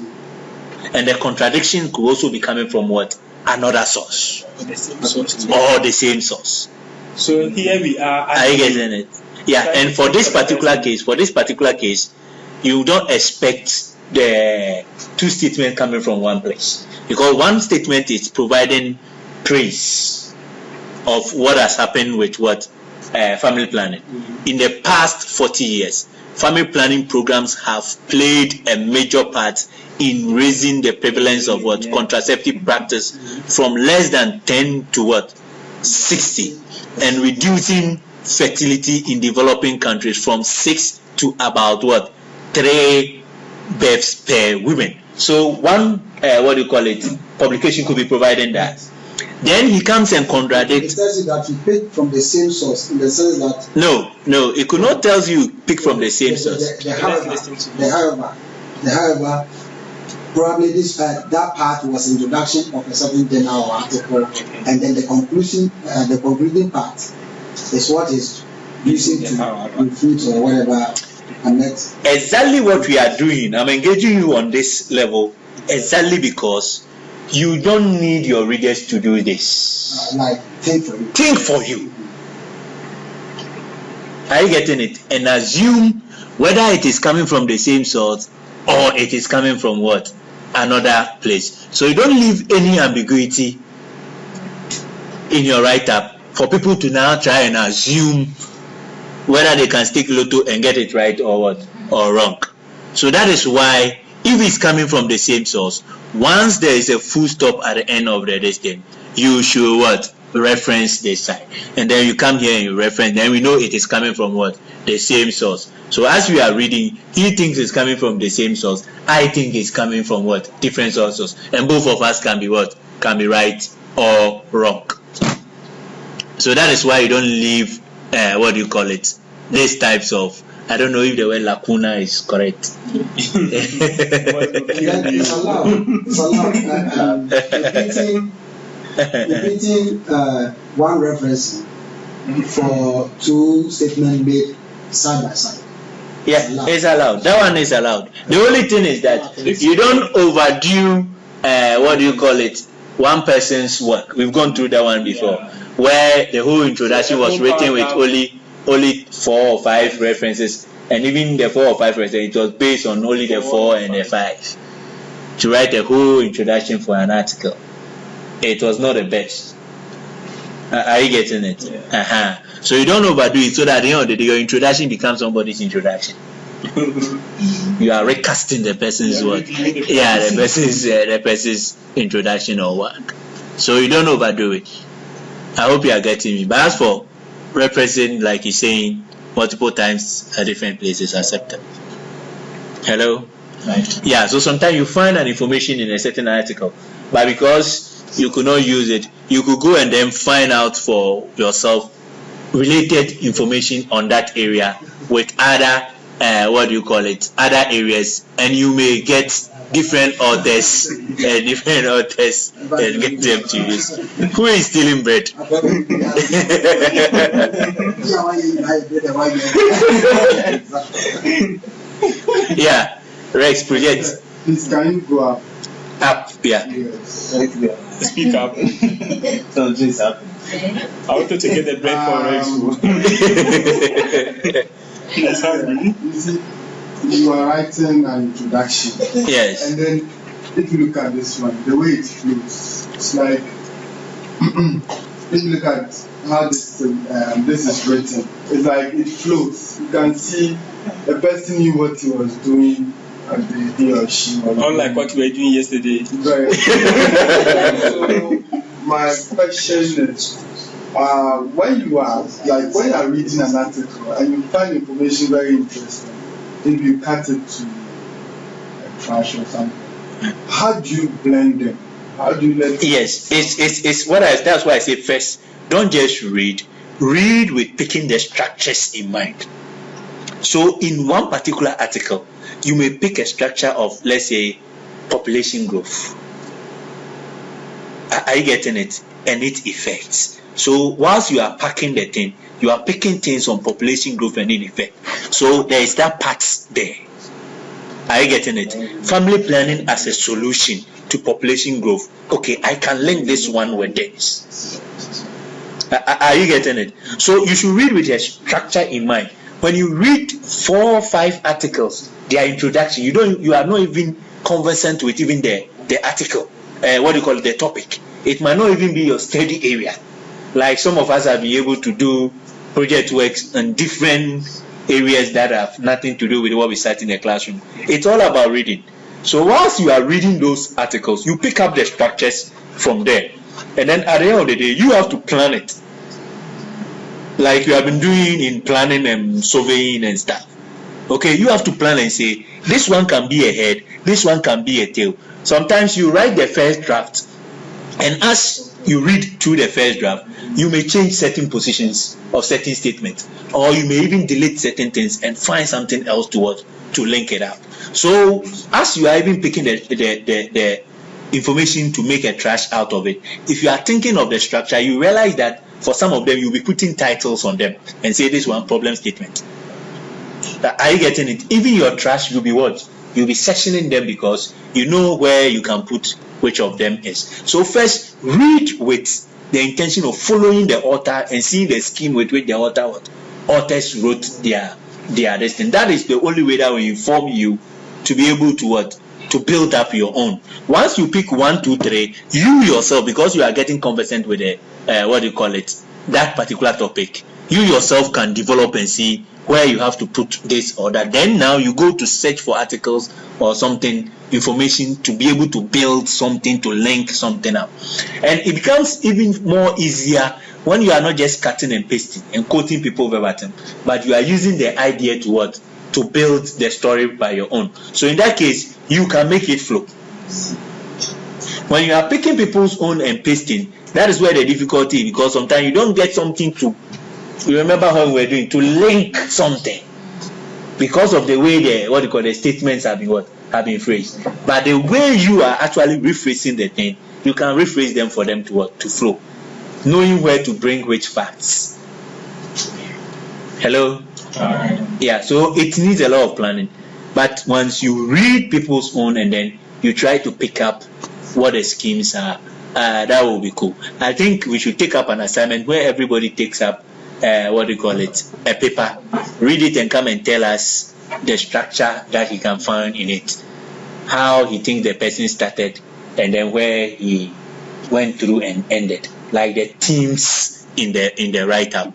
and the contradiction could also be coming from what? Another source The same source. or the same source. So here we are. Are you getting it? Yeah. And for this particular case, you don't expect the two statements coming from one place, because one statement is providing praise of what has happened with family planning. In the past 40 years, family planning programs have played a major part in raising the prevalence of contraceptive practice from less than 10 to 60, and reducing fertility in developing countries from 6 to about 3 births per women. So one publication could be providing that. Then he comes and contradicts. It tells you that you pick from the same source in the sense that No, it could not tell you pick from the same source. the however probably this that part was introduction of a certain journal or article, and then the concluding part is what is using to refute or whatever to connect. Exactly what we are doing. I'm engaging you on this level exactly because you don't need your readers to do this. Like think for you. Think for you. Are you getting it? And assume whether it is coming from the same source or it is coming from what? Another place. So you don't leave any ambiguity in your write-up for people to now try and assume whether they can stick lotto and get it right or what, or wrong. So that is why if it's coming from the same source, once there is a full stop at the end of the distance, you should what? Reference this side. And then you come here and you reference, then we know it is coming from what? The same source. So as we are reading, he thinks it's coming from the same source. I think it's coming from what? Different sources. And both of us can be what? Can be right or wrong. So that is why you don't leave, what do you call it? These types of, I don't know if the word lacuna is correct. It's allowed. It's allowed. Repeating one reference for two statements made side by side. Yeah, it's allowed. That one is allowed. The only thing is that you don't overdo, what do you call it? One person's work. We've gone through that one before, where the whole introduction was written with only 4 or 5 references, and even the 4 or 5 references, it was based on only the 4 and the 5 to write a whole introduction for an article. It was not the best. Are you getting it? Yeah. So you don't overdo it so that at the end of the day your introduction becomes somebody's introduction. You are recasting the person's work. Yeah, the person's introduction or work. So you don't overdo it. I hope you are getting me. But as for referencing, like he's saying, multiple times at different places, accepted. Hello? Right. Yeah, so sometimes you find an information in a certain article, but because you could not use it, you could go and then find out for yourself related information on that area with other other areas, and you may get different authors and get them to use. Who is stealing bread? Yeah, Rex, project. Please, can you go up? Up, yeah. Yes. Speak up. So this happened. I wanted to get the bread for Rex. You see, you are writing an introduction. Yes. And then, if you look at this one, the way it flows, it's like, if you look at how this is written, it's like it flows. You can see the person knew what he was doing, and he or she was Unlike what we were doing yesterday. Right. So my question is, when you are reading an article and you find information very interesting, if you cut it to trash or something, how do you blend them? How do you let? Yes, it's that's why I say first, don't just read with picking the structures in mind. So in one particular article, you may pick a structure of, let's say, population growth. Are you getting it? And its effects. So whilst you are packing the thing, you are picking things on population growth and its effect. So there is that part there. Are you getting it? Family planning as a solution to population growth. Okay, I can link this one with this. Are you getting it? So you should read with a structure in mind. When you read 4 or 5 articles, their introduction, you are not even conversant with even the article. The topic. It might not even be your study area. Like some of us have been able to do project works in different areas that have nothing to do with what we start in the classroom. It's all about reading. So whilst you are reading those articles, you pick up the structures from there. And then at the end of the day, you have to plan it. Like you have been doing in planning and surveying and stuff. Okay, you have to plan and say, this one can be a head, this one can be a tail. Sometimes you write the first draft, and as you read through the first draft, you may change certain positions of certain statements, or you may even delete certain things and find something else to link it up. So as you are even picking the information to make a trash out of it, if you are thinking of the structure, you realize that for some of them you'll be putting titles on them and say this one problem statement. Are you getting it? Even your trash will be what? You'll be sectioning them because you know where you can put which of them is. So first, read with the intention of following the author and seeing the scheme with which the authors wrote their destiny. That is the only way that will inform you to be able to to build up your own. Once you pick 1, 2, 3, you yourself, because you are getting conversant with that particular topic, you yourself can develop and see where you have to put this or that. Then now you go to search for articles or something, information to be able to build something, to link something up. And it becomes even more easier when you are not just cutting and pasting and quoting people verbatim, but you are using the idea to build the story by your own. So in that case, you can make it flow. When you are picking people's own and pasting, that is where the difficulty is, because sometimes you don't get something to. You remember how we were doing to link something because of the way the statements have been phrased. But the way you are actually rephrasing the thing, you can rephrase them for them to flow, knowing where to bring which facts. Hello? Yeah, so it needs a lot of planning. But once you read people's own and then you try to pick up what the schemes are, that will be cool. I think we should take up an assignment where everybody takes up a paper, read it and come and tell us the structure that he can find in it, how he thinks the person started, and then where he went through and ended, like the themes in the write-up.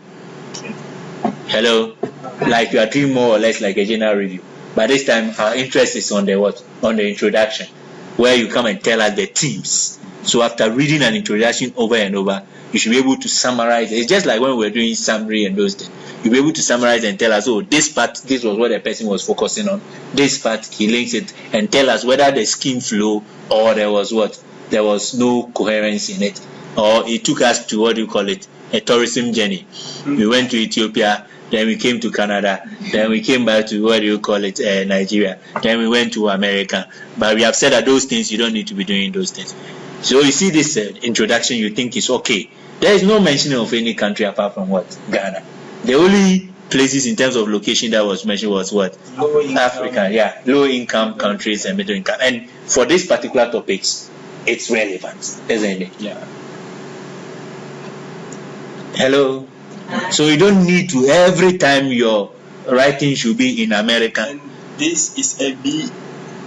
Hello? Like you are doing more or less like a general review. But this time our interest is on the introduction, where you come and tell us the themes. So after reading an introduction over and over, you should be able to summarize. It's just like when we were doing summary and those things. You'll be able to summarize and tell us, oh, this part, this was what the person was focusing on. This part, he links it and tell us whether the scheme flow or there was no coherence in it. Or it took us to a tourism journey. We went to Ethiopia, then we came to Canada, then we came back to Nigeria, then we went to America. But we have said that those things, you don't need to be doing those things. So you see this introduction, you think it's okay. There is no mention of any country apart from Ghana. The only places in terms of location that was mentioned was Africa, yeah, low income countries and middle income. And for this particular topics, it's relevant, isn't it? Yeah. Hello. So you don't need to every time your writing should be in American. And this is a B.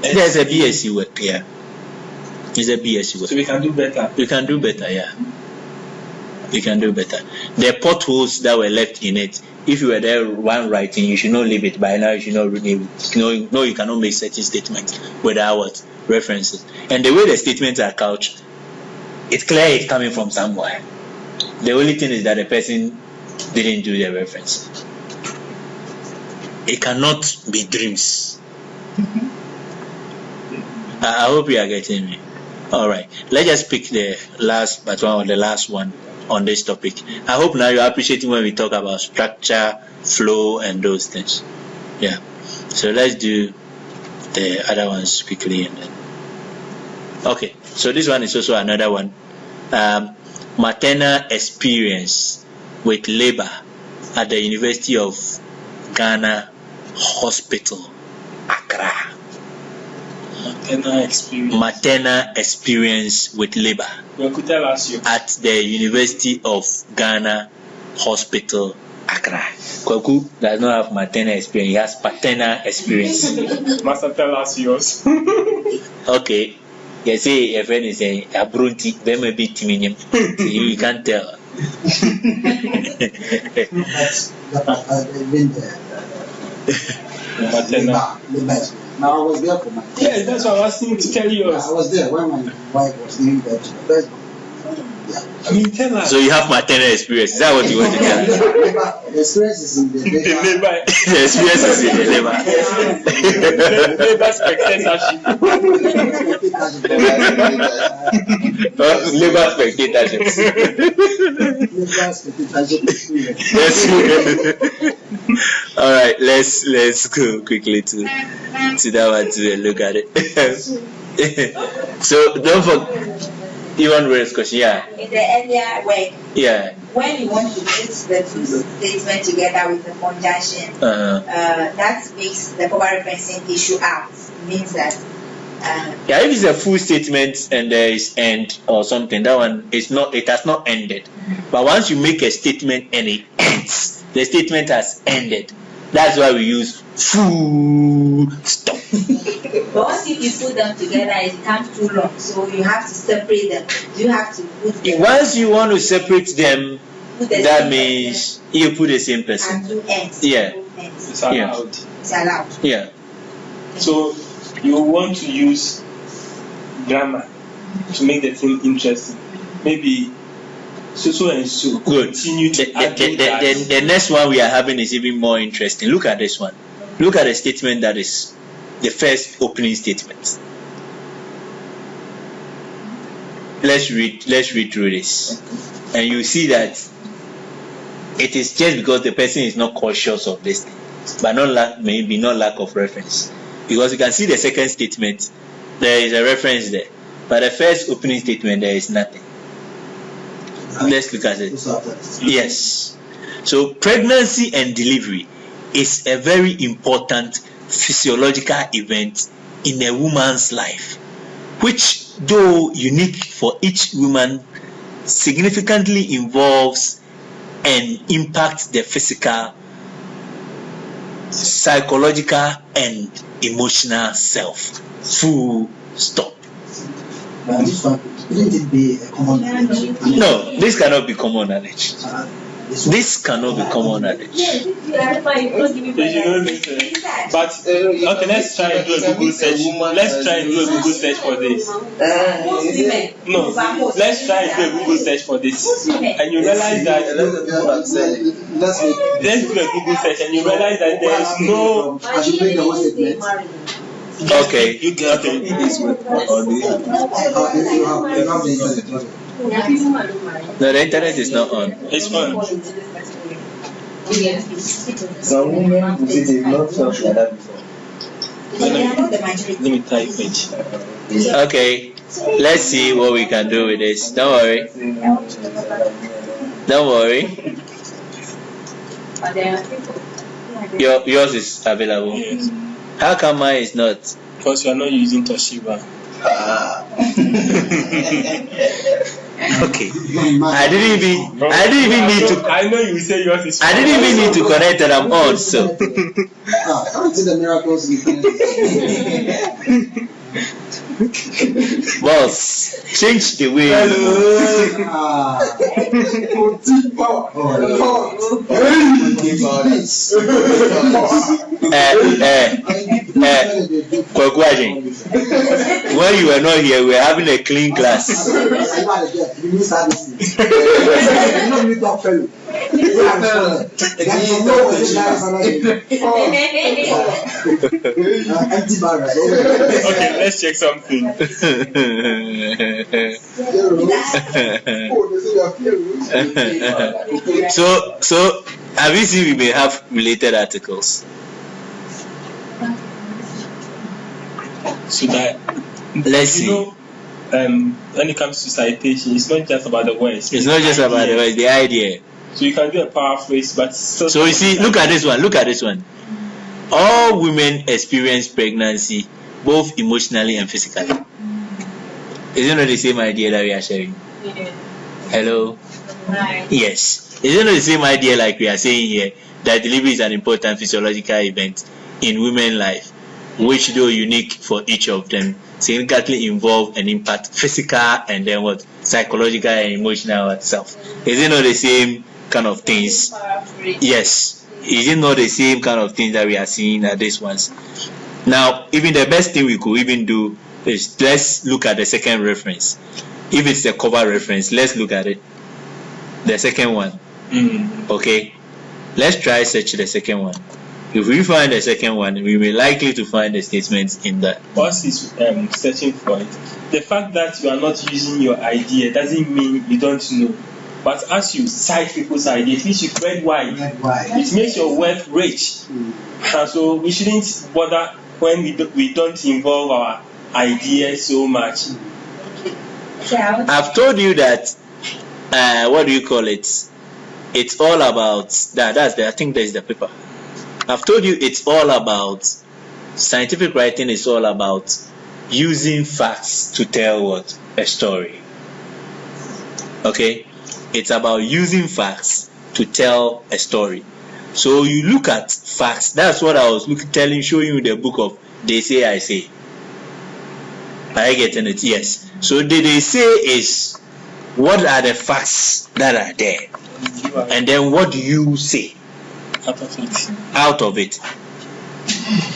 There's a BSc work, yeah. It's a BSc work. So we can do better. You can do better, yeah. You can do better. The potholes that were left in it, if you were there one writing, you should not leave it. By now, you should not leave it. No, you cannot make certain statements without references. And the way the statements are couched, it's clear it's coming from somewhere. The only thing is that the person didn't do the reference. It cannot be dreams. I hope you are getting me. All right, let's just pick the last one on this topic. I hope now you're appreciating when we talk about structure, flow, and those things. Yeah. So let's do the other ones quickly and then. Okay. So this one is also another one. Maternal experience with labor at the University of Ghana Hospital, Accra. Maternal experience with labor at the University of Ghana Hospital, Accra. Kwaku does not have maternal experience, he has paternal experience. Master, tell us yours. Okay. You say a friend is a Brunti, they may be Timinium. You can't tell. Now I was there for my yes, that's what I was asking to tell you. I was there when my wife was giving birth to the first one. I mean, tell us. So you have maternal experience. Is that what you want to tell us? The experience is in the The liver. labor, The experience is in the liver. labor spectatorship. Labor spectatorship. Yes. All right, let's go quickly to that one to look at it. So don't forget. You want to raise question? Yeah. In the earlier work, Yeah. when you want to put the two statements together with the conjunction, that makes the co-referencing issue out. It means that. Yeah, if it's a full statement and there is end or something, that one is not. It has not ended. But once you make a statement and it ends, the statement has ended. That's why we use full stop. But once if you put them together, it becomes too long. So you have to separate them. You have to put them. Once you want to separate them, Put the that same means you put the same person. and two ends. Yeah. Both ends. It's allowed. It's allowed. Yeah. So you want to use grammar to make the thing interesting. Maybe so and so. Good. Continue to The next one we are having is even more interesting. Look at this one. Look at the statement that is the first opening statement. Let's read through this, and you see that it is just because the person is not cautious of this thing, but maybe not lack of reference. Because you can see the second statement, there is a reference there, but the first opening statement there is nothing. Let's look at it. Yes. So pregnancy and delivery is a very important physiological event in a woman's life, which, though unique for each woman, significantly involves and impacts the physical, psychological, and emotional self. Full stop. This one, wouldn't it be a common knowledge? No, this cannot be common knowledge. This cannot be common knowledge. But okay, let's try and do a Google search. Let's try and do a Google search for this. No, let's try and do a Google search for this. And you realize that let's do a Google search and you realize that there is no. I should make the whole statement. Okay. You get okay. If you have the internet. No, the internet is not on. It's fun. Some women will say they've not felt like that before. Let me type it. Okay. Let's see what we can do with this. Don't worry. Don't worry. Yours is available. Yes. How come mine is not? Because you are not using Toshiba. Okay. I didn't even need to. I know you say yours is. I didn't even need to connect that I'm on. So. I don't see the miracles in Boss, change the way. When you were not here, we were having a clean class. Okay, let's check something. So have you seen we may have related articles? So that Let's see. When it comes to citation, it's not just about the words. It's not just about the words, the idea. So you can do a paraphrase, but so you see, look at this one. All women experience pregnancy, both emotionally and physically. Is it not the same idea that we are sharing? Yeah. Hello? Right. Yes. Is it not the same idea like we are saying here, that delivery is an important physiological event in women's life, which, though unique for each of them, significantly involve and impact physical and then what? Psychological and emotional itself. Is it not the same kind of things? Yes. Is it not the same kind of things that we are seeing at these ones? Now, even the best thing we could even do is let's look at the second reference. If it's a cover reference, let's look at it. The second one. Okay. Let's try search the second one. If we find the second one, we may likely to find the statements in that. Once is searching for it, the fact that you are not using your idea doesn't mean you don't know. But as you cite people's ideas, it means you've read wide. It makes your work rich. And so we shouldn't bother when we don't involve our ideas so much. I've told you that, what do you call it? It's all about that. I think there's the paper. I've told you it's all about, scientific writing is all about using facts to tell what? A story. Okay? It's about using facts to tell a story. So you look at facts. That's what I was showing you the book of They Say, I Say. Are you getting it? Yes. So the They Say is, what are the facts that are there? And then what do you say out of it?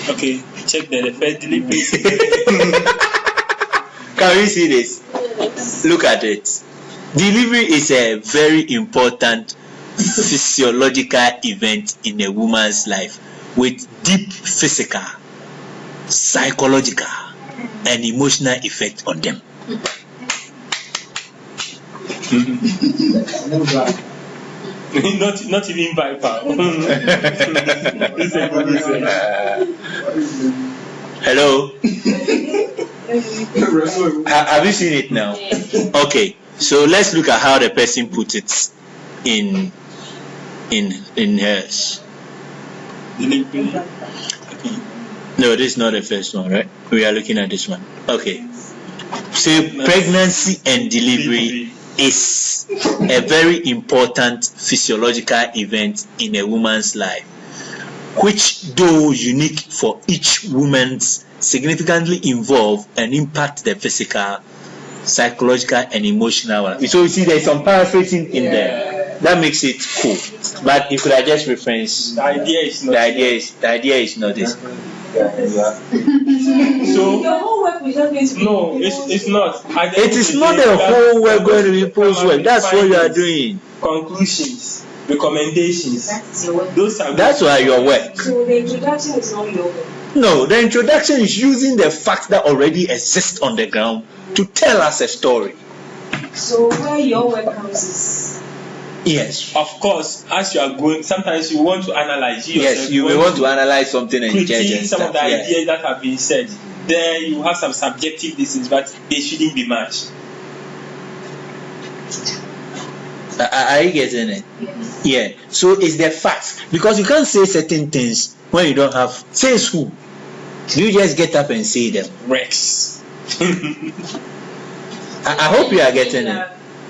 Okay, check the first delivery. Can we see this? Look at it. Delivery is a very important physiological event in a woman's life with deep physical, psychological, and emotional effect on them. not even by power. Hello. Have you seen it now? Okay. So let's look at how the person put it in hers. No, this is not the first one, right? We are looking at this one. Okay. So pregnancy and delivery is a very important physiological event in a woman's life, which, though unique for each woman's, significantly involve and impact the physical, psychological, and emotional one. So you see there's some paraphrasing in there. That makes it cool. But you could have just referenced the idea is not this. So the whole work is not going to be it's not. It is not the whole work going to be post work. That's what you are doing. Conclusions, recommendations. That's why your work. So the introduction is not your work. No, the introduction is using the facts that already exist on the ground to tell us a story. So where your work comes is. Yes. Of course, as you are going, sometimes you want to analyze. Yes, you may want to analyze something and critique some of the ideas that have been said. There you have some subjective things, but they shouldn't be much. Are you getting it? Yes. Yeah. So it's the facts. Because you can't say certain things when you don't have. Says who? You just get up and say them. Rex. I hope you are getting it.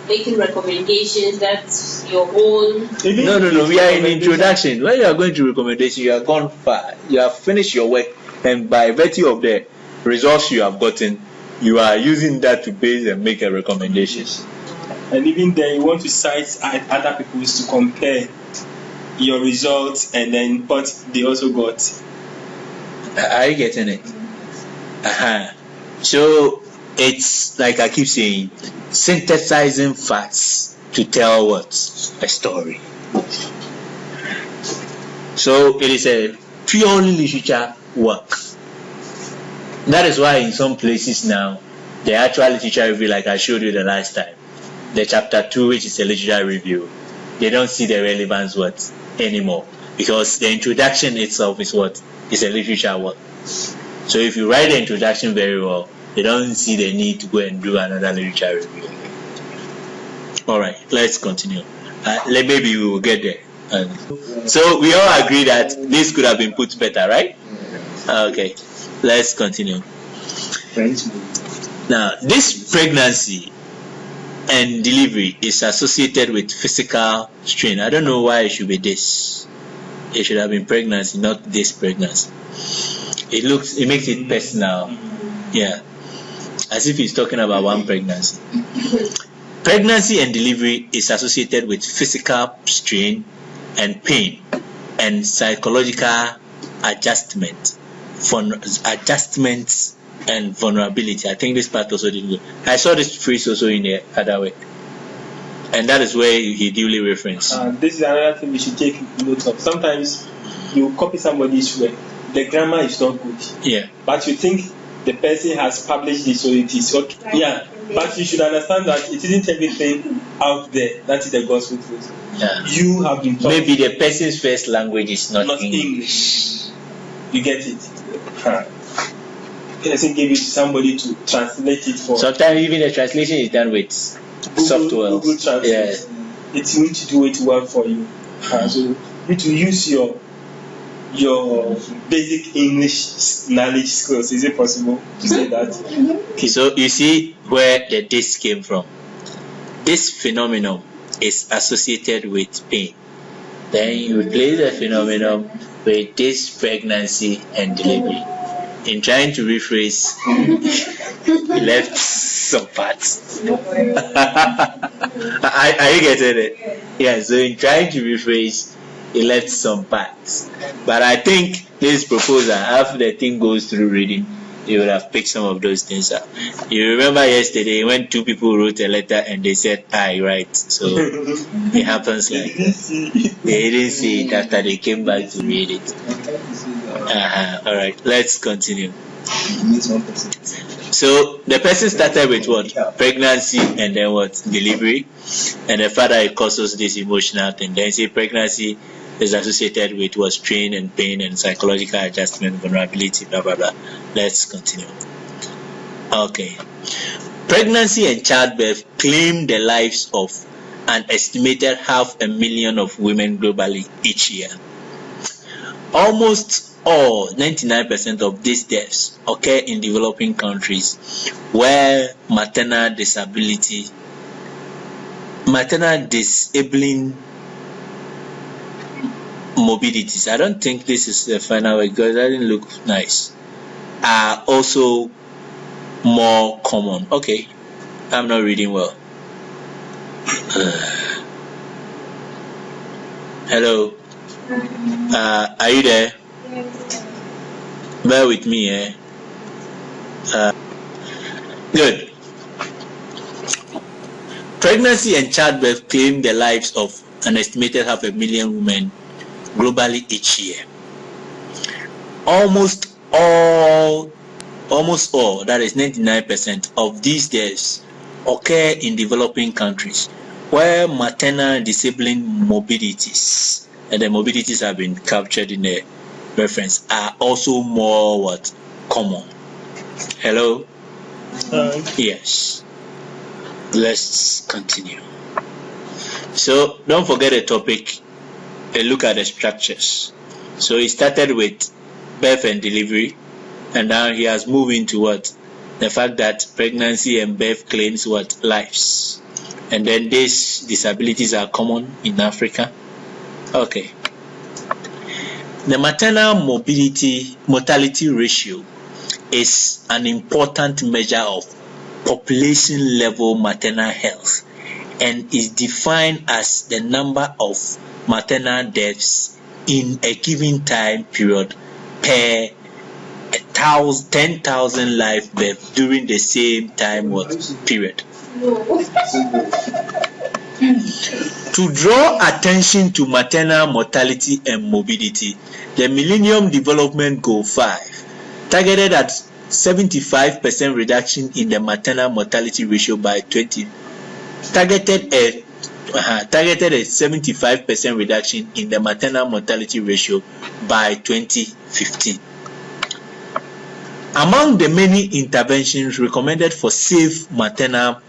Making recommendations, that's your own. No. We are in introduction. When you are going to recommendation, you have gone far. You have finished your work, and by virtue of the results you have gotten, you are using that to base and make a recommendations. And even then, you want to cite other people's to compare your results and then what they also got. Are you getting it? So it's like I keep saying, synthesizing facts to tell what? A story. So it is a purely literature work. That is why in some places now, the actual literature review, like I showed you the last time, the chapter 2, which is a literature review, they don't see the relevance what anymore, because the introduction itself is what? Is a literature work. So if you write the introduction very well, they don't see the need to go and do another literature review. Alright, let's continue. Maybe we will get there. So we all agree that this could have been put better, right? Okay, let's continue. Now, this pregnancy and delivery is associated with physical strain. I don't know why it should be this. It should have been pregnancy, not this pregnancy. It makes it personal. Yeah. As if he's talking about one pregnancy. Pregnancy and delivery is associated with physical strain and pain and psychological adjustments and vulnerability. I think this part also didn't go. I saw this phrase also in the other way. And that is where he duly referenced. This is another thing we should take note of. Sometimes you copy somebody's work, the grammar is not good. Yeah. But you think the person has published this, so it is okay. Yeah. But you should understand that it isn't everything out there that is the gospel truth. Yeah. You have been taught. Maybe the person's first language is not English. You get it? Person give it to somebody to translate it for. Sometimes even the translation is done with software. Google Translate. Yeah. It's going to do it well for you. So you need to use your basic English knowledge skills. Is it possible to say that? Okay, so you see where the this came from. This phenomenon is associated with pain. Then you replace the phenomenon with this pregnancy and delivery. In trying to rephrase, he left some parts. Are you getting it? Yeah, so in trying to rephrase, he left some parts. But I think this proposal, after the thing goes through reading, you would have picked some of those things up. You remember yesterday when two people wrote a letter and they said, I write. So it happens like that. They didn't see it after they came back to read it. All right, let's continue. So the person started with what? Pregnancy, and then what? Delivery. And the father causes this emotional thing. Then say pregnancy is associated with what? Strain and pain and psychological adjustment, vulnerability, blah, blah, blah. Let's continue. Okay. Pregnancy and childbirth claim the lives of an estimated 500,000 of women globally each year. Almost all, 99% of these deaths occur in developing countries where maternal disabling morbidities, I don't think this is the final word because that didn't look nice, are also more common. Okay, I'm not reading well. Hello, are you there? Bear with me, eh? Good. Pregnancy and childbirth claim the lives of an estimated 500,000 women globally each year. Almost all, that is 99% of these deaths occur in developing countries where maternal disabling morbidities, and the morbidities have been captured in the reference, are also more what? Common. Hello? Yes. Let's continue. So don't forget the topic. A look at the structures. So he started with birth and delivery, and now he has moved into what? The fact that pregnancy and birth claims what? Lives. And then these disabilities are common in Africa. Okay. The maternal mortality ratio is an important measure of population level maternal health and is defined as the number of maternal deaths in a given time period per 10,000 live births during the same time period. To draw attention to maternal mortality and morbidity, the Millennium Development Goal 5 targeted at 75% reduction in the maternal mortality ratio by targeted a 75% reduction in the maternal mortality ratio by 2015. Among the many interventions recommended for safe maternal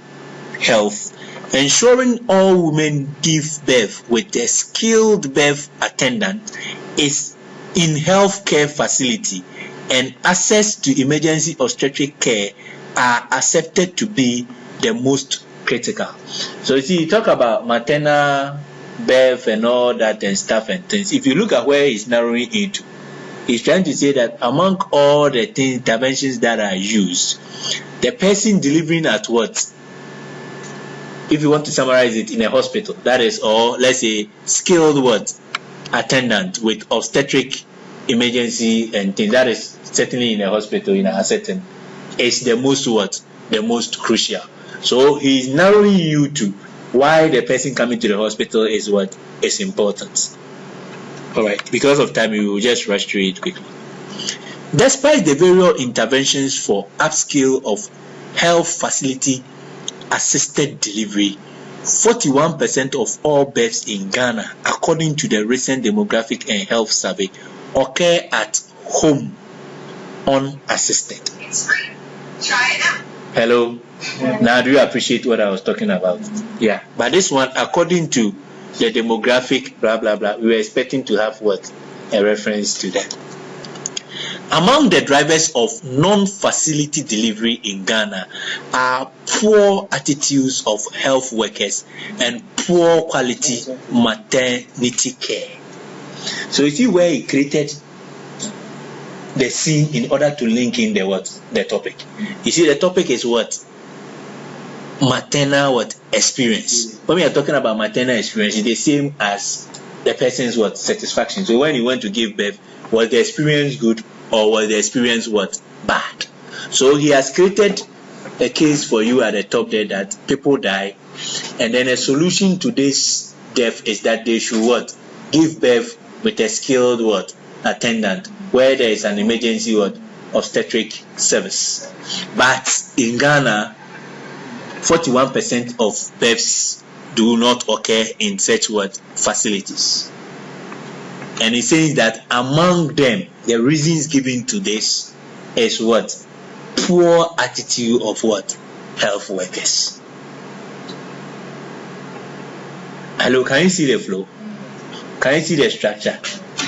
health, ensuring all women give birth with a skilled birth attendant is in healthcare facility, and access to emergency obstetric care are accepted to be the most critical. So you see, you talk about maternal birth and all that and stuff and things. If you look at where he's narrowing into, he's trying to say that among all the interventions that are used, the person delivering at what? If you want to summarize it, in a hospital, that is, or let's say skilled what? Attendant with obstetric emergency and things, that is certainly in a hospital in a setting. is the most what? The most crucial. So he's narrowing you to why the person coming to the hospital is what is important. Alright, because of time we will just rush through it quickly. Despite the various interventions for upscale of health facility assisted delivery, 41% of all births in Ghana, according to the recent demographic and health survey, occur at home unassisted. Hello? Now do you appreciate what I was talking about? Yeah. But this one, according to the demographic, blah, blah, blah, we were expecting to have what? A reference to that. Among the drivers of non-facility delivery in Ghana are poor attitudes of health workers and poor quality maternity care. So you see where he created the scene in order to link in the topic. You see the topic is what? Maternal experience. When we are talking about maternal experience, it's the same as the person's satisfaction. So when you want to give birth, was the experience good or was the experience bad? So he has created a case for you at the top there that people die, and then a solution to this death is that they should give birth with a skilled attendant where there is an emergency obstetric service. But in Ghana, 41% of births do not occur in such facilities. And he says that among them, the reasons given to this is poor attitude of health workers. Hello, can you see the flow? Can you see the structure?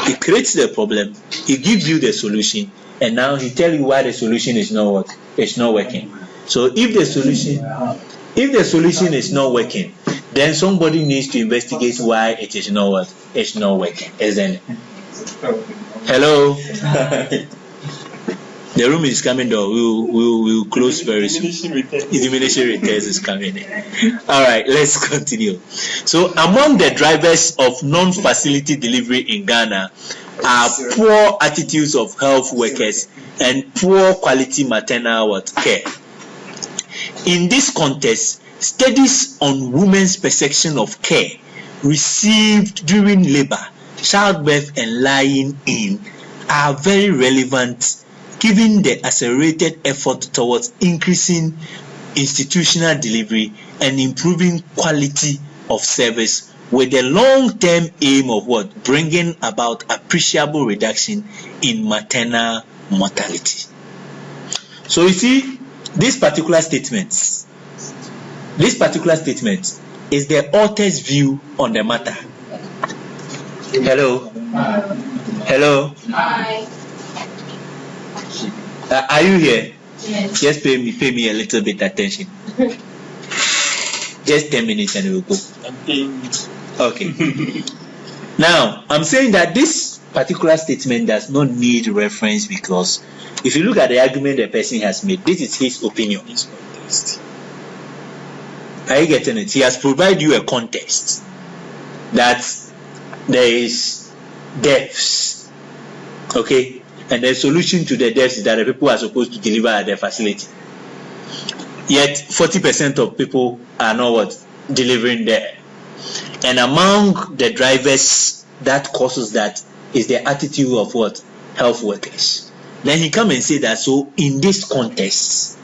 He creates the problem, he gives you the solution, and now he tells you why the solution is not it's not working. So if the solution is not working, then somebody needs to investigate why it is not it's not working, isn't it? Hello. The room is coming down. We'll close very soon. Diminishing returns is coming in. All right, let's continue. So among the drivers of non-facility delivery in Ghana are poor attitudes of health workers and poor quality maternal care. In this context, studies on women's perception of care received during labor, childbirth, and lying in are very relevant given the accelerated effort towards increasing institutional delivery and improving quality of service with the long-term aim of bringing about appreciable reduction in maternal mortality. So you see, this particular statement is the author's view on the matter. Hello? Hello? Hi. Are you here? Yes. Just pay me a little bit attention. Just 10 minutes and we'll go. Okay. Now, I'm saying that this particular statement does not need reference because if you look at the argument the person has made, this is his opinion. Are you getting it? He has provided you a context that there is deaths, okay, and the solution to the deaths is that the people are supposed to deliver at their facility. Yet 40% of people are not delivering there. And among the drivers that causes that is the attitude of health workers. Then he come and say that so in this context,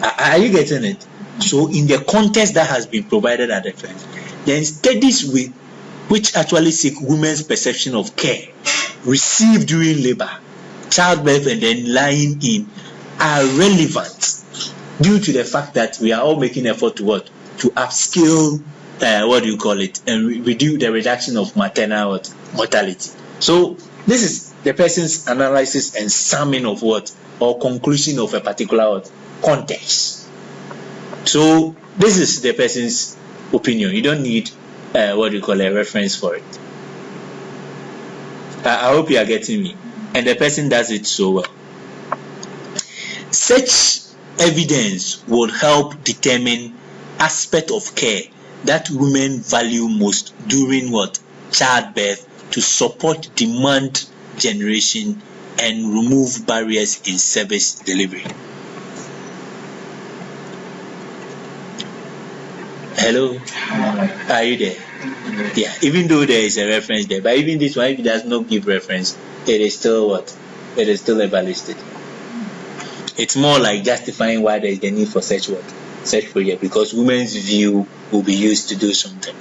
are you getting it? So in the context that has been provided at the front, then studies which actually seek women's perception of care received during labor, childbirth, and then lying in are relevant due to the fact that we are all making effort to upscale and reduce the reduction of maternal mortality. So this is the person's analysis and summing of or conclusion of a particular context. So this is the person's opinion. You don't need a reference for it. I hope you are getting me. And the person does it so well. Such evidence would help determine aspect of care that women value most during childbirth to support demand generation and remove barriers in service delivery. Hello? Are you there? Yeah, even though there is a reference there, but even this one, if it does not give reference, it is still what? It is still a valid statement. It's more like justifying why there is the need for such project, because women's view will be used to do something.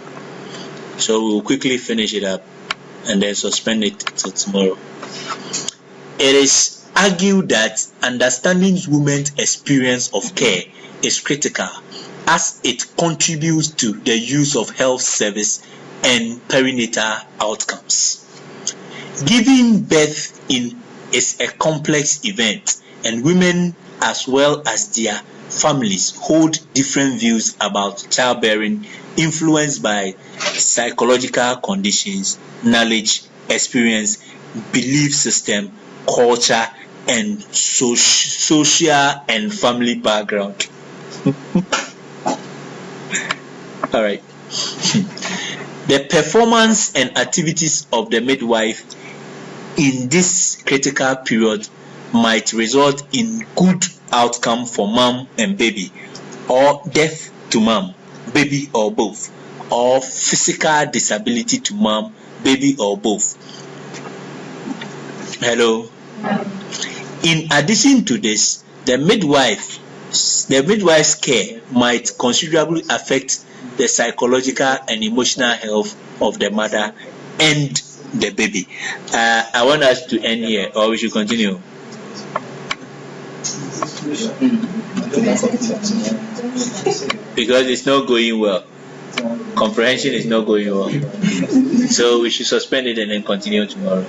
So we'll quickly finish it up and then suspend it till tomorrow. It is argued that understanding women's experience of care is critical, as it contributes to the use of health service and perinatal outcomes. Giving birth is a complex event, and women as well as their families hold different views about childbearing, influenced by psychological conditions, knowledge, experience, belief system, culture, and social and family background. All right. The performance and activities of the midwife in this critical period might result in good outcome for mom and baby, or death to mom, baby, or both, or physical disability to mom, baby, or both. Hello. In addition to this, the midwife's care might considerably affect the psychological and emotional health of the mother and the baby. I want us to end here, or we should continue. Because it's not going well. Comprehension is not going well. So we should suspend it and then continue tomorrow.